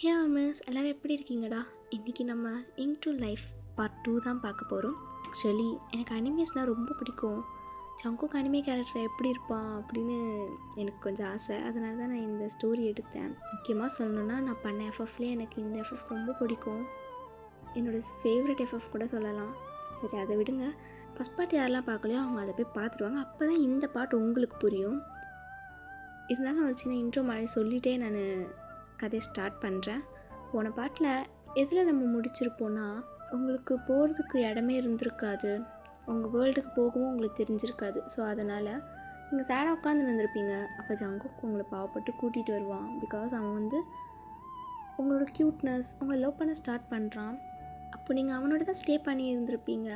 ஹே miss எல்லோரும் எப்படி இருக்கீங்கடா? இன்றைக்கி நம்ம இன் டு லைஃப் பார்ட் 2 தான் பார்க்க போகிறோம். ஆக்சுவலி எனக்கு அனிமேஸ்னால் ரொம்ப பிடிக்கும். ஜங்குக் அனிமே கேரக்டர் எப்படி இருப்பான் அப்படின்னு எனக்கு கொஞ்சம் ஆசை. அதனால தான் நான் இந்த ஸ்டோரி எடுத்தேன். முக்கியமாக சொல்லணுன்னா நான் பண்ண எஃப்எஃப்லேயே எனக்கு இந்த எஃப்எஃப் ரொம்ப பிடிக்கும். என்னோடய ஃபேவரட் எஃப்எஃப் கூட சொல்லலாம். சரி, அதை விடுங்க. ஃபஸ்ட் பார்ட் யாரெல்லாம் பார்க்கலையோ அவங்க அதை போய் பார்த்துருவாங்க. அப்போ தான் இந்த பார்ட் உங்களுக்கு புரியும். இருந்தாலும் ஒரு சின்ன இன்ட்ரோ மாதிரி சொல்லிகிட்டே நான் கதையை ஸ்டார்ட் பண்ணுறேன். போன பாட்டில் எதில் நம்ம முடிச்சிருப்போன்னா, உங்களுக்கு போகிறதுக்கு இடமே இருந்திருக்காது, உங்கள் வேர்ல்டுக்கு போகவும் உங்களுக்கு தெரிஞ்சிருக்காது. ஸோ அதனால் நீங்கள் சேடாக உட்காந்து இருந்திருப்பீங்க. அப்போ ஜங்குக் உங்களை பாவப்பட்டு கூட்டிகிட்டு வருவான். பிகாஸ் அவன் உங்களோட க்யூட்னஸ் உங்களை லவ் பண்ண ஸ்டார்ட் பண்ணுறான். அப்போ நீங்கள் அவனோட தான் ஸ்டே பண்ணி இருந்திருப்பீங்க.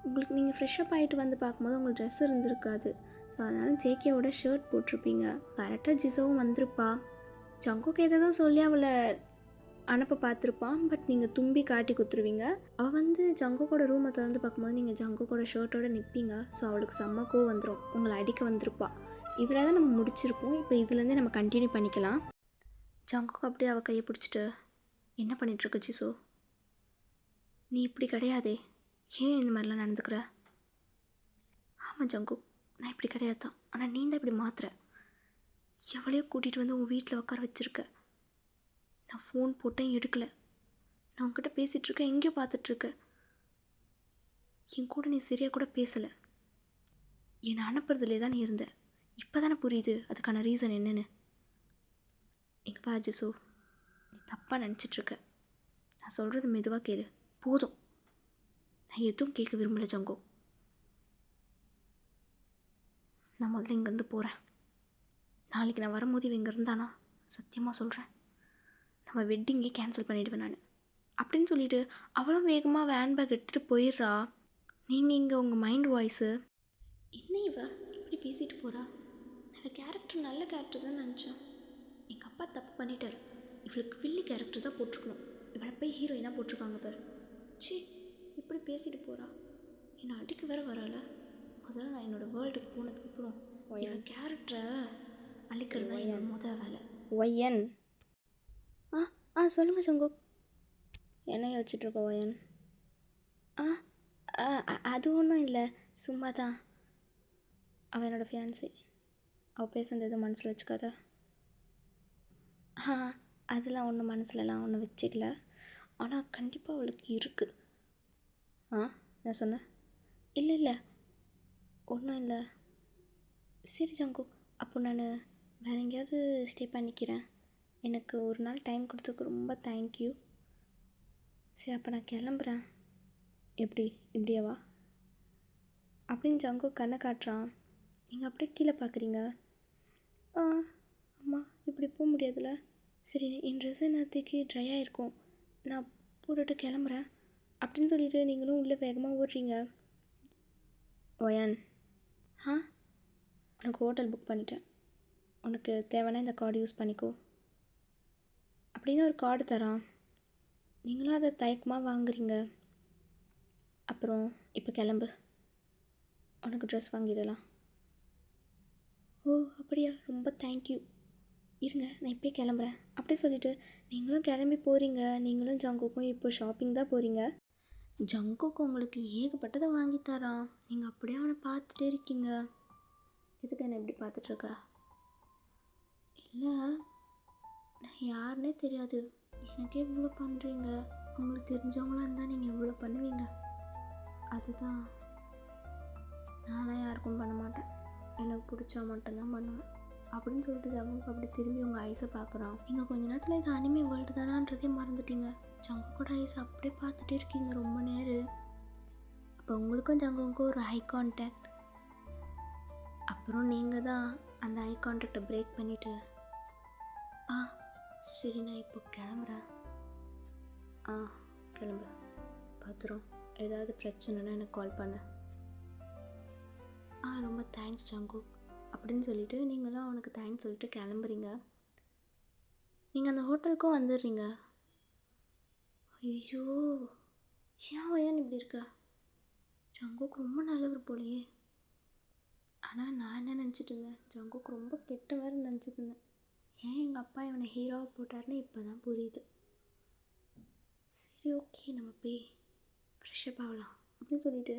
உங்களுக்கு நீங்கள் ஃப்ரெஷ்அப் ஆகிட்டு வந்து பார்க்கும்போது உங்களுக்கு ட்ரெஸ் இருந்திருக்காது. ஸோ அதனால் ஜேகேவோட ஷர்ட் போட்டிருப்பீங்க. கரெக்டாக ஜிசோவும் வந்திருப்பா. ஜங்குக்கு ஏதோ சொல்லி அவளை அனுப்ப பார்த்துருப்பான். பட் நீங்கள் தும்பி காட்டி குத்துருவீங்க. அவள் ஜங்குக்கோட ரூமை திறந்து பார்க்கும்போது நீங்கள் ஜங்குக்கோட ஷர்ட்டோடு நிற்பீங்க. ஸோ அவளுக்கு செம்ம கோவம் வந்துடும். உங்களை அடிக்க வந்திருப்பா. இதில் தான் நம்ம முடிச்சிருப்போம். இப்போ இதுலேருந்தே நம்ம கண்டினியூ பண்ணிக்கலாம். ஜங்குக்கு அப்படியே அவள் கையை பிடிச்சிட்டு, என்ன பண்ணிகிட்ருக்க ஜிசோ? நீ இப்படி கிடையாதே, ஏன் இந்த மாதிரிலாம் நடந்துக்கிற? ஆமாம் ஜங்குக், நான் இப்படி கிடையாது தான். ஆனால் நீ தான் இப்படி மாத்துற. எவளையோ கூட்டிகிட்டு வந்து உன் வீட்டில் உட்கார வச்சுருக்க. நான் ஃபோன் போட்டேன், எடுக்கலை. நான் உன்கிட்ட பேசிகிட்ருக்கேன், எங்கேயோ பார்த்துட்ருக்க. என் கூட நீ சரியாக கூட பேசலை. என்னை அனுப்புறதுலே தான் நீ இருந்த. இப்போ தானே புரியுது அதுக்கான ரீசன் என்னென்னு. எங்கள் பா ஜிசோ, நீ தப்பாக நினச்சிட்ருக்க. நான் சொல்கிறது மெதுவாக கேளு போதும். நான் எதுவும் கேட்க விரும்பலை ஜங்கோ. நான் முதல்ல இங்கேருந்து போகிறேன். நாளைக்கு நான் வரும்போது இவன் இங்கே இருந்தானா சத்தியமாக சொல்கிறேன், நம்ம வெட்டிங்கே கேன்சல் பண்ணிவிடுவேன் நான் அப்படின்னு சொல்லிவிட்டு அவ்வளோ வேகமாக வேன் பேக் எடுத்துகிட்டு போயிடுறா. நீங்கள் இங்கே உங்கள் மைண்ட் வாய்ஸு, என்ன இவ இப்படி பேசிட்டு போகிறா? நான் கேரக்டர் நல்ல கேரக்டர் தான் நினச்சேன். எங்கள் அப்பா தப்பு பண்ணிட்டார். இவளுக்கு வில்லி கேரக்டர் தான் போட்டிருக்கணும். இவளை போய் ஹீரோயினாக போட்டிருக்காங்க பார். சி, இப்படி பேசிட்டு போகிறா. என்னை அடிக்க வேற வரால. முதல்ல நான் என்னோடய வேர்ல்டுக்கு போனதுக்கப்புறம் என் கேரக்டரை அழிக்கிறது தான் என்னோட முதல் வேலை. ஒய்யன் சொல்லுங்கள் ஜங்குக். என்ன யோசிச்சுட்ருக்கோம் ஒயன்? அது ஒன்றும் இல்லை, சும்மா தான். அவன் என்னோடய ஃபியான்சி. அவள் பேசுனது எதுவும் மனசில் வச்சுக்காத. அதெல்லாம் ஒன்றும் மனசுலலாம் ஒன்றும் வச்சுக்கல. ஆனால் கண்டிப்பாக அவளுக்கு இருக்குது. நான் சொன்னேன். இல்லை ஒன்றும் இல்லை. சரி ஜங்குக், அப்போ நான் வேறு எங்கேயாவது ஸ்டே பண்ணிக்கிறேன். எனக்கு ஒரு நாள் டைம் கொடுத்ததுக்கு ரொம்ப தேங்க்யூ. சரி, அப்போ நான் கிளம்புறேன். இப்படியாவா அப்படின்னு ஜங்குக் கண்ணை காட்டுறான். நீங்கள் அப்படியே கீழே பார்க்குறீங்க. ஆமாம், இப்படி போக முடியாதுல்ல. சரி, என் ட்ரெஸ்ஸை நேற்றுக்கு ட்ரை ஆகிருக்கும், நான் போட்டுட்டு கிளம்புறேன் அப்படின்னு சொல்லிவிட்டு நீங்களும் உள்ளே வேகமாக ஓடுறீங்க. ஒயன், உனக்கு ஹோட்டல் புக் பண்ணிட்டேன். உனக்கு தேவைன்னா இந்த கார்டு யூஸ் பண்ணிக்கோ அப்படின்னு ஒரு கார்டு தரான். நீங்களும் அதை தயக்கமாக வாங்குறீங்க. அப்புறம் இப்போ கிளம்பு, உனக்கு ட்ரெஸ் வாங்கிடலாம். ஓ அப்படியா, ரொம்ப தேங்க்யூ. இருங்க, நான் இப்போயே கிளம்புறேன் அப்படி சொல்லிவிட்டு நீங்களும் கிளம்பி போகிறீங்க. நீங்களும் ஜங்குக்கும் இப்போ ஷாப்பிங் தான் போகிறீங்க. ஜங்குக்கு உங்களுக்கு ஏகப்பட்டதை வாங்கி தரான். நீங்கள் அப்படியே அவனை பார்த்துட்டே இருக்கீங்க. எதுக்கு என்ன இப்படி பார்த்துட்ருக்க? இல்லை, நான் யாருன்னே தெரியாது, எனக்கே இவ்வளோ பண்ணுறீங்க. உங்களுக்கு தெரிஞ்சவங்களாம் இருந்தால் நீங்கள் இவ்வளோ பண்ணுவீங்க. அதுதான், நான்லாம் யாருக்கும் பண்ண மாட்டேன், எனக்கு பிடிச்சா மட்டும்தான் பண்ணுவேன் அப்படின்னு சொல்லிட்டு ஜங்குக்கு அப்படி திரும்பி உங்கள் ஐஸை பார்க்குறான். நீங்கள் கொஞ்ச நேரத்தில் இது அனிமே வேர்ல்டு தானான்றதே மறந்துட்டீங்க. ஜங்குக்கோட ஐஸ் அப்படியே பார்த்துட்டே இருக்கீங்க ரொம்ப நேரம். அப்போ உங்களுக்கும் ஜங்குக்கும் ஒரு ஹை கான்டாக்ட். அப்புறம் நீங்கள் தான் அந்த ஐ கான்டாக்டை பிரேக் பண்ணிவிட்டு, சரி நான் இப்போ கிளம்புறேன். கிளம்பு, பார்த்துரும். ஏதாவது பிரச்சனைனா எனக்கு கால் பண்ணு. ரொம்ப தேங்க்ஸ் ஜங்குக் அப்படின்னு சொல்லிவிட்டு நீங்களும் அவனுக்கு தேங்க்ஸ் சொல்லிட்டு கிளம்புறீங்க. நீங்கள் அந்த ஹோட்டலுக்கும் வந்துடுறீங்க. ஐயோ, ஏன் ஒயன் இப்படி இருக்க? ஜங்குக் ரொம்ப நல்லவர் போலையே. ஆனால் நான் என்ன நினச்சிட்டு இருந்தேன், ஜங்குக் ரொம்ப கெட்ட வேறு நினச்சிட்டு இருந்தேன். ஏன் எங்கள் அப்பா இவனை ஹீரோவை போட்டார்னு இப்போ தான் புரியுது. சரி ஓகே, நம்ம போய் ஃப்ரெஷ்ஷப் ஆகலாம் அப்படின்னு சொல்லிட்டு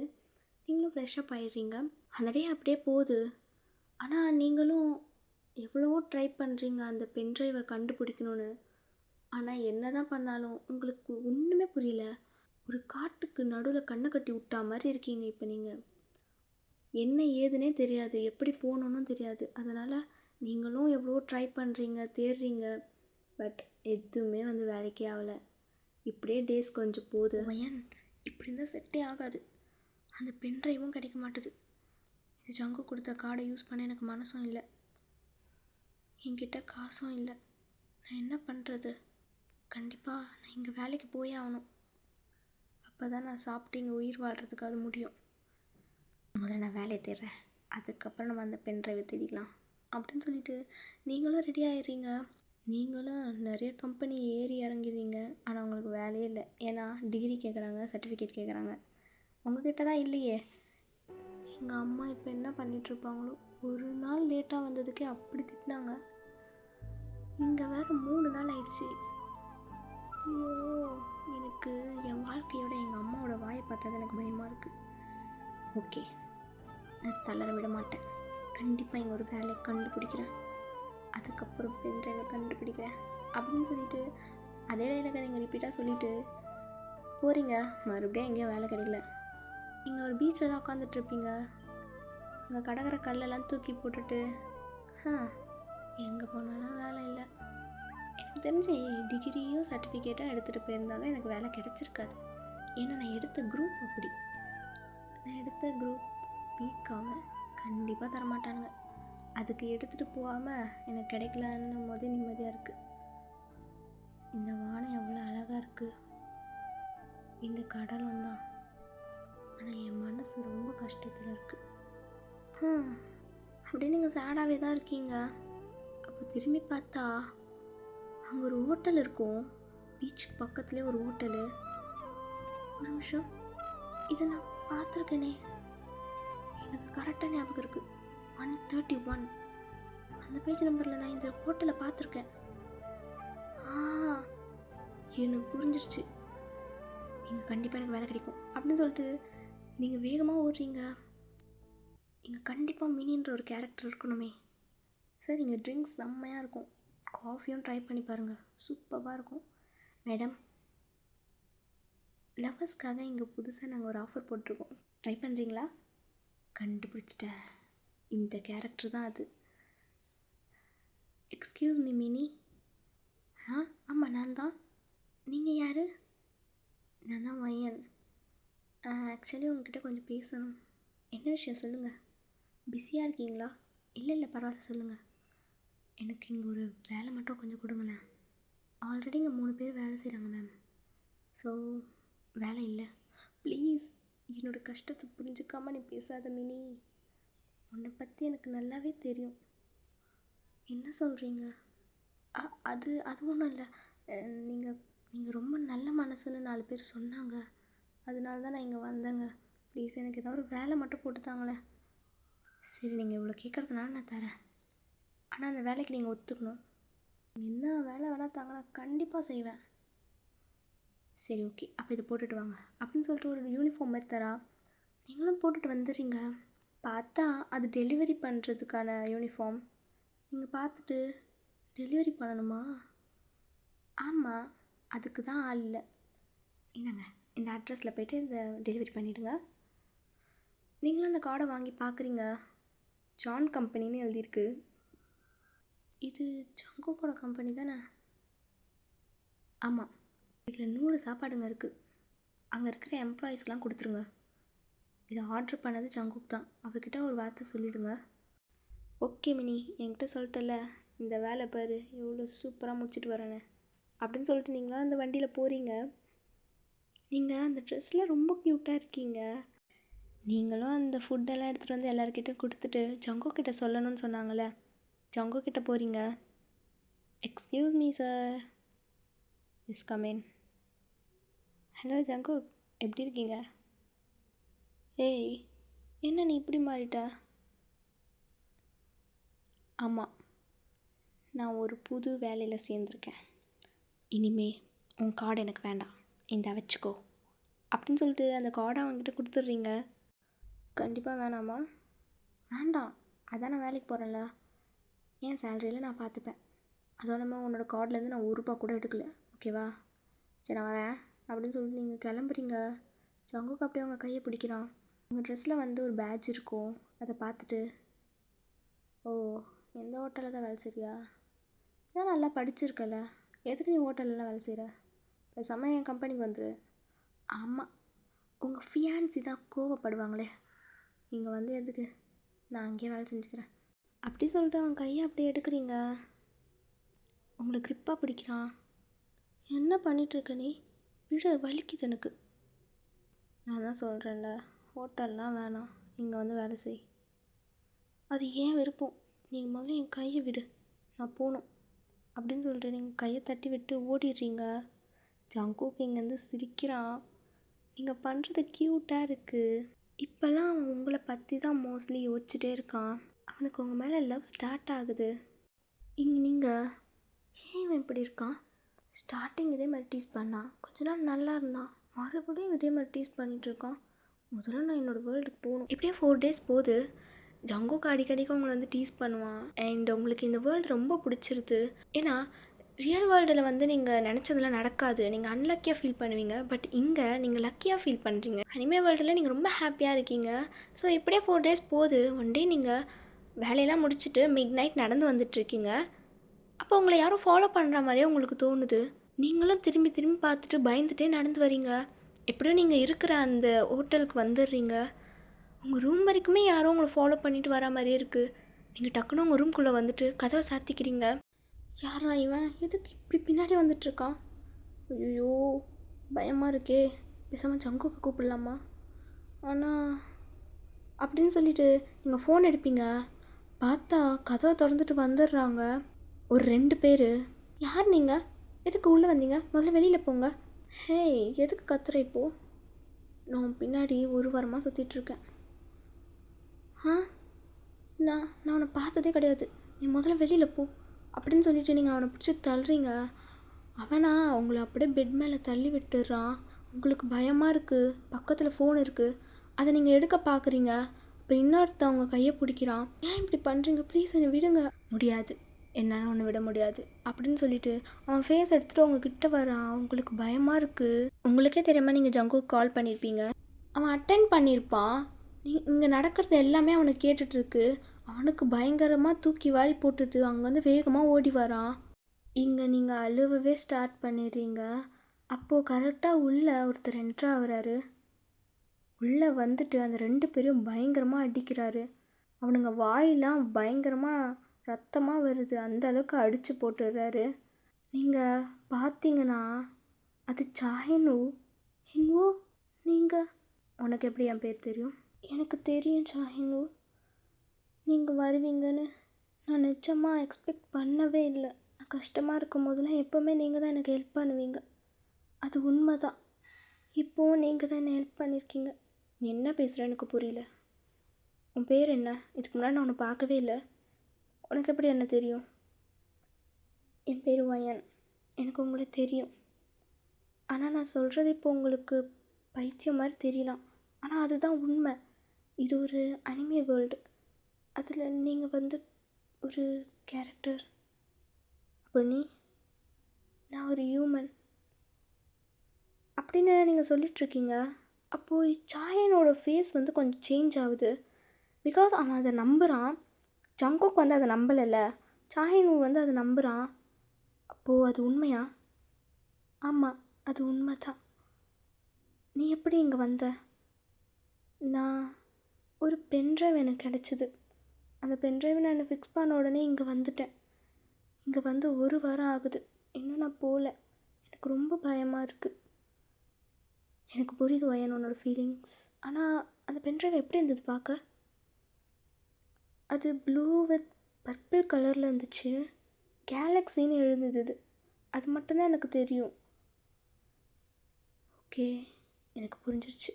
நீங்களும் ஃப்ரெஷ்ஷப் ஆகிடுறீங்க. அந்த டே அப்படியே போகுது. ஆனால் நீங்களும் எவ்வளவோ ட்ரை பண்ணுறீங்க அந்த பென்ட்ரைவை கண்டுபிடிக்கணும்னு. ஆனால் என்ன தான் பண்ணாலும் உங்களுக்கு ஒன்றுமே புரியல. ஒரு காட்டுக்கு நடுவில் கண்ணை கட்டி விட்டா மாதிரி இருக்கீங்க இப்போ. நீங்கள் என்ன ஏதுன்னே தெரியாது, எப்படி போகணுன்னு தெரியாது. அதனால் நீங்களும் எவ்வளோ ட்ரை பண்ணுறீங்க, தேடுறீங்க. பட் எதுவுமே வந்து வேலைக்கே ஆகலை. இப்படியே டேஸ் கொஞ்சம் போகுது. ஏன் இப்படி இருந்தால் செட்டே ஆகாது. அந்த பென்ட்ரைவும் கிடைக்க மாட்டுது. இந்த ஜங்கு கொடுத்த கார்டை யூஸ் பண்ண எனக்கு மனசும் இல்லை, என்கிட்ட காசும் இல்லை. நான் என்ன பண்ணுறது? கண்டிப்பாக நான் இங்கே வேலைக்கு போயே ஆகணும். அப்போ தான் நான் சாப்பிட்டு இங்கே உயிர் வாழ்கிறதுக்காக முடியும். முதல்ல நான் வேலையை தேடுறேன், அதுக்கப்புறம் நம்ம அந்த பென்ட்ரைவை தேடிக்கலாம் அப்படின்னு சொல்லிட்டு நீங்களும் ரெடி ஆகிடுறீங்க. நீங்களும் நிறைய கம்பெனி ஏறி இறங்கிடுறீங்க. ஆனால் உங்களுக்கு வேலையே இல்லை. ஏன்னா டிகிரி கேட்குறாங்க, சர்டிஃபிகேட் கேட்குறாங்க. உங்ககிட்ட தான் இல்லையே. எங்கள் அம்மா இப்போ என்ன பண்ணிகிட்ருப்பாங்களோ. ஒரு நாள் லேட்டாக வந்ததுக்கே அப்படி திட்டினாங்க. இங்கே வேறு 3 நாள் ஆயிடுச்சு. ஐயோ, எனக்கு என் வாழ்க்கையோட எங்கள் அம்மாவோட வாயை பார்த்தா தான் எனக்கு பயமாக இருக்குது. ஓகே, நான் தளர விட மாட்டேன். கண்டிப்பாக இங்கே ஒரு வேலையை கண்டுபிடிக்கிறேன், அதுக்கப்புறம் பென்ட்ரைவை கண்டுபிடிக்கிறேன் அப்படின்னு சொல்லிட்டு அதே டைலாக நீங்கள் ரிப்பீட்டாக சொல்லிவிட்டு போகிறீங்க. மறுபடியும் எங்கேயும் வேலை கிடைக்கல. நீங்கள் ஒரு பீச்சில் தான் உட்காந்துட்ருப்பீங்க. அங்கே கடற்கரை கல்லெல்லாம் தூக்கி போட்டுட்டு எங்கே போனாலும் வேலை இல்லை. எனக்கு தெரிஞ்சு டிகிரியும் சர்டிஃபிகேட்டும் எடுத்துகிட்டு போயிருந்தாலும் எனக்கு வேலை கிடச்சிருக்காது. ஏன்னா நான் எடுத்த குரூப் அப்படி. நான் எடுத்த குரூப் பிகாம கண்டிப்பாக தரமாட்டானுங்க. அதுக்கு எடுத்துகிட்டு போகாமல் எனக்கு கிடைக்கலன்னும் போது நிம்மதியாக இருக்குது. இந்த வானம் எவ்வளோ அழகாக இருக்குது, இந்த கடலும் தான். ஆனால் என் மனசு ரொம்ப கஷ்டத்தில் இருக்குது. அப்படின்னு நீங்கள் சேடாகவே தான் இருக்கீங்க. அப்போ திரும்பி பார்த்தா அங்கே ஒரு ஹோட்டல் இருக்கும். பீச்சுக்கு பக்கத்துலேயே ஒரு ஹோட்டலு. ஒரு நிமிஷம், இதை நான் பார்த்துருக்கேனே. எனக்கு கரெக்டாக ஞாபகம் இருக்குது, 131 அந்த பேஜ் நம்பரில் நான் இந்த ஹோட்டலை பார்த்துருக்கேன். எனக்கு புரிஞ்சிருச்சு. நீங்கள் கண்டிப்பாக எனக்கு வேலை கிடைக்கும் அப்படின்னு சொல்லிட்டு நீங்கள் வேகமாக ஓடுறீங்க. இங்கே கண்டிப்பாக மினின்ற ஒரு கேரக்டர் இருக்கணுமே. சார், இங்கே ட்ரிங்க்ஸ் செம்மையாக இருக்கும். காஃபியும் ட்ரை பண்ணி பாருங்கள், சூப்பராக இருக்கும். மேடம், லவர்ஸ்க்காக இங்கே புதுசாக நாங்கள் ஒரு ஆஃபர் போட்டிருக்கோம், ட்ரை பண்ணுறீங்களா? கண்டுபிடிச்சிட்டேன், இந்த கேரக்டர் தான் அது. Excuse me mini. ஆமாம், நான் தான். நீங்கள் யார்? நான் தான் வையன். ஆக்சுவலி உங்ககிட்ட கொஞ்சம் பேசணும். என்ன விஷயம் சொல்லுங்கள். பிஸியாக இருக்கீங்களா? இல்லை பரவாயில்ல, சொல்லுங்கள். எனக்கு இங்கே ஒரு வேலை மட்டும் கொஞ்சம் கொடுங்களேன். ஆல்ரெடி இங்கே 3 பேர் வேலை செய்கிறாங்க மேம். ஸோ வேலை இல்லை. ப்ளீஸ், என்னோடய கஷ்டத்தை புரிஞ்சுக்காமல் நீ பேசாத மினி. உன்னை பற்றி எனக்கு நல்லாவே தெரியும். என்ன சொல்கிறீங்க? அது ஒன்றும் இல்லை. நீங்கள் ரொம்ப நல்ல மனசுன்னு 4 பேர் சொன்னாங்க. அதனால தான் நான் இங்கே வந்தேங்க. ப்ளீஸ், எனக்கு ஏதாவது ஒரு வேலை மட்டும் போட்டு தாங்களேன். சரி, நீங்கள் இவ்வளோ கேட்குறதுனால நான் தரேன். ஆனால் அந்த வேலைக்கு நீங்கள் ஒத்துக்கணும். என்ன வேலை வேணால் தாங்க, நான் கண்டிப்பாக செய்வேன். சரி ஓகே, அப்போ இதை போட்டுட்டு வாங்க அப்படின்னு சொல்லிட்டு ஒரு யூனிஃபார்ம் மாதிரி தரா. நீங்களும் போட்டுட்டு வந்துடுறீங்க. பார்த்தா அது டெலிவரி பண்ணுறதுக்கான யூனிஃபார்ம். நீங்கள் பார்த்துட்டு டெலிவரி பண்ணணுமா? ஆமாம், அதுக்கு தான் ஆள் இல்லை. என்னங்க, இந்த அட்ரஸில் போய்ட்டு இந்த டெலிவரி பண்ணிவிடுங்க. நீங்களும் அந்த கார்டை வாங்கி பார்க்குறீங்க. ஜான் கம்பெனின்னு எழுதியிருக்கு. இது ஜங்குக்கோட கம்பெனி தானே? ஆமாம், இதில் 100 சாப்பாடுங்க இருக்குது. அங்கே இருக்கிற எம்ப்ளாயீஸ்க்கெலாம் கொடுத்துருங்க. இதை ஆர்டர் பண்ணது ஜங்குக் தான், அவர்கிட்ட ஒரு வார்த்தை சொல்லிவிடுங்க. ஓகே மினி, என்கிட்ட சொல்லிட்டல, இந்த வேலை பாரு எவ்வளோ சூப்பராக முடிச்சுட்டு வரேன்னு அப்படின்னு சொல்லிட்டு நீங்களாம் அந்த வண்டியில் போகிறீங்க. நீங்கள் அந்த ட்ரெஸ்ஸில் ரொம்ப க்யூட்டாக இருக்கீங்க. நீங்களும் அந்த ஃபுட்டெல்லாம் எடுத்துகிட்டு வந்து எல்லாருக்கிட்டையும் கொடுத்துட்டு ஜங்கு கிட்ட சொல்லணும்னு சொன்னாங்களே, ஜங்கு கிட்ட போகிறீங்க. Excuse me sir, is come in. Hello ஜங்கு, எப்படி இருக்கீங்க? ஏய், என்ன நீ இப்படி மாறிட்ட? ஆமாம், நான் ஒரு புது வேலையில் சேர்ந்துருக்கேன். இனிமே உன் கார்டு எனக்கு வேண்டாம், இந்த வச்சுக்கோ அப்படின்னு சொல்லிட்டு அந்த கார்டை அவங்ககிட்ட கொடுத்துட்றீங்க. கண்டிப்பாக வேணாமா? வேண்டாம், அதான் நான் வேலைக்கு போகிறேன்ல, என் சேலரியில் நான் பார்த்துப்பேன். அதுவும் இல்லாமல் உன்னோட கார்ட்லேருந்து நான் 1 ரூபா கூட எடுக்கல, ஓகேவா? சரி நான் வரேன் அப்படின்னு சொல்லிட்டு நீங்கள் கிளம்புறீங்க. ஜங்குக்கு அப்படியே அவங்க கையை பிடிக்கிறான். உங்கள் ட்ரெஸ்ஸில் வந்து ஒரு பேட்ச் இருக்கும், அதை பார்த்துட்டு, ஓ எந்த ஹோட்டலில் தான் வேலை செய்றியா? இதான் நல்லா படிச்சிருக்கல, எதுக்கு நீ ஹோட்டல்லாம் வேலை செய்கிற? பேசாமல் என் கம்பெனிக்கு வந்துடு. ஆமாம், உங்கள் ஃபியான்சி தான் கோவப்படுவாங்களே, இங்கே வந்து எதுக்கு, நான் அங்கேயே வேலை செஞ்சுக்கிறேன் அப்படி சொல்லிட்டு அவன் கையை அப்படியே எடுக்கிறீங்க. உங்களை க்ரிப்பாக பிடிக்கிறான். என்ன பண்ணிகிட்ருக்க நீ? விட, வலிக்குது எனக்கு. நான் தான் சொல்கிறேன்ல, ஹோட்டல்லாம் வேணாம், இங்கே வந்து வேலை செய். அது ஏன் விருப்பம், நீங்கள் முதல்ல என் கையை விடு, நான் போகணும் அப்படின்னு சொல்லிட்டு நீங்கள் கையை தட்டி விட்டு ஓடிடுறீங்க. ஜங்குக்கு இங்கேருந்து சிரிக்கிறான். நீங்கள் பண்ணுறது க்யூட்டாக இருக்குது. இப்போல்லாம் அவன் உங்களை பற்றி தான் மோஸ்ட்லி யோசிச்சுட்டே இருக்கான். அவனுக்கு உங்கள் மேலே லவ் ஸ்டார்ட் ஆகுது. இங்கே நீங்கள் ஏன் இவன் இப்படி இருக்கான்? ஸ்டார்டிங் இதே மாதிரி டீஸ் பண்ணான், கொஞ்ச நாள் நல்லா இருந்தான், மறுபடியும் இதே மாதிரி டீஸ் பண்ணிகிட்ருக்கான். முதல்ல நான் என்னோடய வேர்ல்டுக்கு போகணும். இப்படியே 4 டேஸ் போகுது. ஜங்குக்கு அடிக்கடிக்கு உங்களை வந்து டீஸ் பண்ணுவான். அண்ட் உங்களுக்கு இந்த வேர்ல்டு ரொம்ப பிடிச்சிருது. ஏன்னா ரியல் வேர்ல்டில் வந்து நீங்கள் நினச்சதெல்லாம் நடக்காது, நீங்கள் அன்லக்கியாக ஃபீல் பண்ணுவீங்க. பட் இங்கே நீங்கள் லக்கியாக ஃபீல் பண்ணுறீங்க. அனிமே வேர்ல்டில் நீங்கள் ரொம்ப ஹாப்பியாக இருக்கீங்க. ஸோ இப்படியே 4 டேஸ் போகுது. ஒன் டே நீங்கள் வேலையெல்லாம் முடிச்சுட்டு மிட் நைட் நடந்து வந்துட்டுருக்கீங்க. அப்போ உங்களை யாரும் ஃபாலோ பண்ணுற மாதிரியே உங்களுக்கு தோணுது. நீங்களும் திரும்பி திரும்பி பார்த்துட்டு பயந்துகிட்டே நடந்து வரீங்க. எப்படியும் நீங்கள் இருக்கிற அந்த ஹோட்டலுக்கு வந்துடுறீங்க. உங்கள் ரூம் வரைக்குமே யாரும் உங்களை ஃபாலோ பண்ணிட்டு வர மாதிரியே இருக்குது. நீங்கள் டக்குன்னு உங்கள் ரூம்குள்ளே வந்துட்டு கதவை சாத்திக்கிறீங்க. யாரா இவன், எதுக்கு இப்படி பின்னாடி வந்துட்டுருக்கான்? ஐயோ பயமாக இருக்கே, பேசாமல் ஜங்குக்கு கூப்பிடலாமா? ஆனால் அப்படின்னு சொல்லிட்டு நீங்கள் ஃபோன் எடுப்பீங்க. பார்த்தா கதவை திறந்துட்டு வந்துடுறாங்க ஒரு 2 பேர். யார் நீங்கள்? எதுக்கு உள்ளே வந்தீங்க? முதல்ல வெளியில் போங்க. ஹேய், எதுக்கு கத்துற இப்போது? நான் பின்னாடி 1 வாரமாக சுற்றிட்டுருக்கேன். நான் உன்னை பார்த்ததே கிடையாது, நீ முதல்ல வெளியில் போ அப்படின்னு சொல்லிட்டு நீங்கள் அவனை பிடிச்சி தள்ளுறீங்க. அவனா உங்களை அப்படியே பெட் மேலே தள்ளி விட்டுடுறான். உங்களுக்கு பயமாக இருக்குது. பக்கத்தில் ஃபோன் இருக்குது, அதை நீங்கள் எடுக்க பார்க்குறீங்க. இப்போ இன்னொருத்தவங்க கையை பிடிக்கிறான். ஏன் இப்படி பண்ணுறீங்க, ப்ளீஸ் என்னை விடுங்க. முடியாது, என்னால் ஒன்று விட முடியாது அப்படின்னு சொல்லிட்டு அவன் ஃபேஸ் எடுத்துகிட்டு உங்ககிட்ட வரான். உங்களுக்கு பயமாக இருக்குது. உங்களுக்கே தெரியாமல் நீங்கள் ஜங்குக்கு கால் பண்ணியிருப்பீங்க. அவன் அட்டென்ட் பண்ணியிருப்பான். இங்கே நடக்கிறது எல்லாமே அவனுக்கு கேட்டுட்ருக்கு. அவனுக்கு பயங்கரமாக தூக்கி வாரி போட்டுது. அங்கேருந்து வேகமாக ஓடி வரான். இங்கே நீங்கள் அழுவவே ஸ்டார்ட் பண்ணிடுறீங்க. அப்போது கரெக்டாக உள்ளே ஒருத்தர் என்ட்ரு ஆகுறாரு. உள்ளே வந்துட்டு அந்த 2 பேரும் பயங்கரமாக அடிக்கிறாரு. அவனுங்க வாயெல்லாம் பயங்கரமாக ரத்தமாக வருது, அந்த அளவுக்கு அடித்து போட்டுடுறாரு. நீங்கள் பார்த்தீங்கன்னா அது சாஹினு. ஹின்வோ, நீங்கள், உனக்கு எப்படி என் பேர் தெரியும்? எனக்கு தெரியும் சாஹினு, நீங்கள் வருவீங்கன்னு நான் நிஜமாக எக்ஸ்பெக்ட் பண்ணவே இல்லை. நான் கஷ்டமாக இருக்கும் போதெல்லாம் எப்போவுமே நீங்கள் தான் எனக்கு ஹெல்ப் பண்ணுவீங்க, அது உண்மை தான். இப்போவும் நீங்கள் தான் என்னை ஹெல்ப் பண்ணியிருக்கீங்க. நீ என்ன பேசுகிற எனக்கு புரியல. உன் பேர் என்ன? இதுக்கு முன்னாடி நான் உன்னை பார்க்கவே இல்லை, உனக்கு எப்படி என்ன தெரியும்? என் பேர் வயன், எனக்கு உங்களை தெரியும். ஆனால் நான் சொல்கிறது இப்போ உங்களுக்கு பைத்தியம் மாதிரி தெரியலாம், ஆனால் அதுதான் உண்மை. இது ஒரு அனிமே வேர்ல்டு, அதில் நீங்கள் வந்து ஒரு கேரக்டர். அப்போ நான் ஒரு ஹியூமன் அப்படின்னு நீங்கள் சொல்லிகிட்ருக்கீங்க. அப்போது சாயனோட ஃபேஸ் வந்து கொஞ்சம் சேஞ்ச் ஆகுது. பிகாஸ் அவன் அதை நம்புகிறான். ஜங்குக் வந்து அதை நம்பலைல்ல, சாஹினு வந்து அதை நம்புகிறான். அப்போது அது உண்மையா? ஆமாம், அது உண்மை தான். நீ எப்படி இங்கே வந்த? நான் ஒரு பென்ட்ரைவ் எனக்கு கிடச்சிது. அந்த பென்ட்ரைவை நான் ஃபிக்ஸ் பண்ண உடனே இங்கே வந்துட்டேன். இங்கே வந்து 1 வாரம் ஆகுது, இன்னும் நான் போகல. எனக்கு ரொம்ப பயமாக இருக்குது. எனக்கு புரியுது வயன் உன்னோட ஃபீலிங்ஸ். ஆனால் அந்த பென்ட்ரைவ் எப்படி இருந்தது பார்க்க? அது ப்ளூ வித் பர்பிள் கலரில் இருந்துச்சு. கேலக்ஸின்னு எழுந்தது. அது மட்டும்தான் எனக்கு தெரியும். ஓகே, எனக்கு புரிஞ்சிருச்சு.